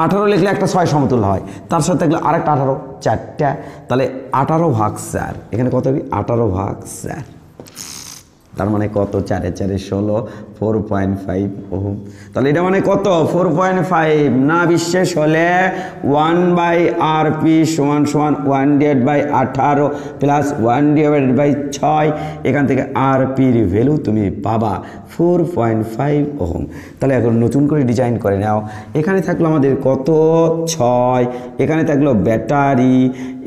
18 লিখলে একটা 6 সমতুল্য হয়, তার সাথে থাকলে আরেকটা 18, 4টা, তাহলে 18 ভাগ 4, এখানে কত হবে? 18 ভাগ 4, তার মানে কত? 4 4 16, 4.5 ওহম। তাহলে এটা মানে কত? 4.5। না বিশ্বাস হলে 1/RP = 1/18 প্লাস 1/6, এখান থেকে RPর ভ্যালু তুমি পাবা 4.5 ওহম। তাহলে এখন নতুন করে ডিজাইন করে নাও। এখানে থাকলো আমাদের কত? 6, এখানে থাকলো ব্যাটারি,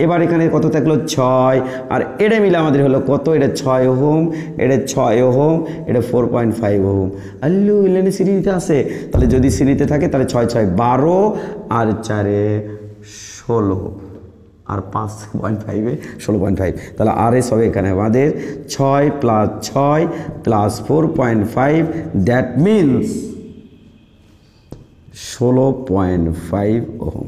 এবার এখানে কত থাকলো? 6, আর এটা মিলে আমাদের হলো কত? এটা 6 ওহম, এটা 6 ওহম, এটা 4.5 ওহম। আল্লু ইলেনে সিরিজে আছে, তাহলে যদি সিরিজে থাকে তাহলে 6 6 12 আর 4 16 আর 5.5 16.5, তাহলে RS হবে এখানে আমাদের 6 + 6 + 4.5, দ্যাট মিনস 16.5 ওহম।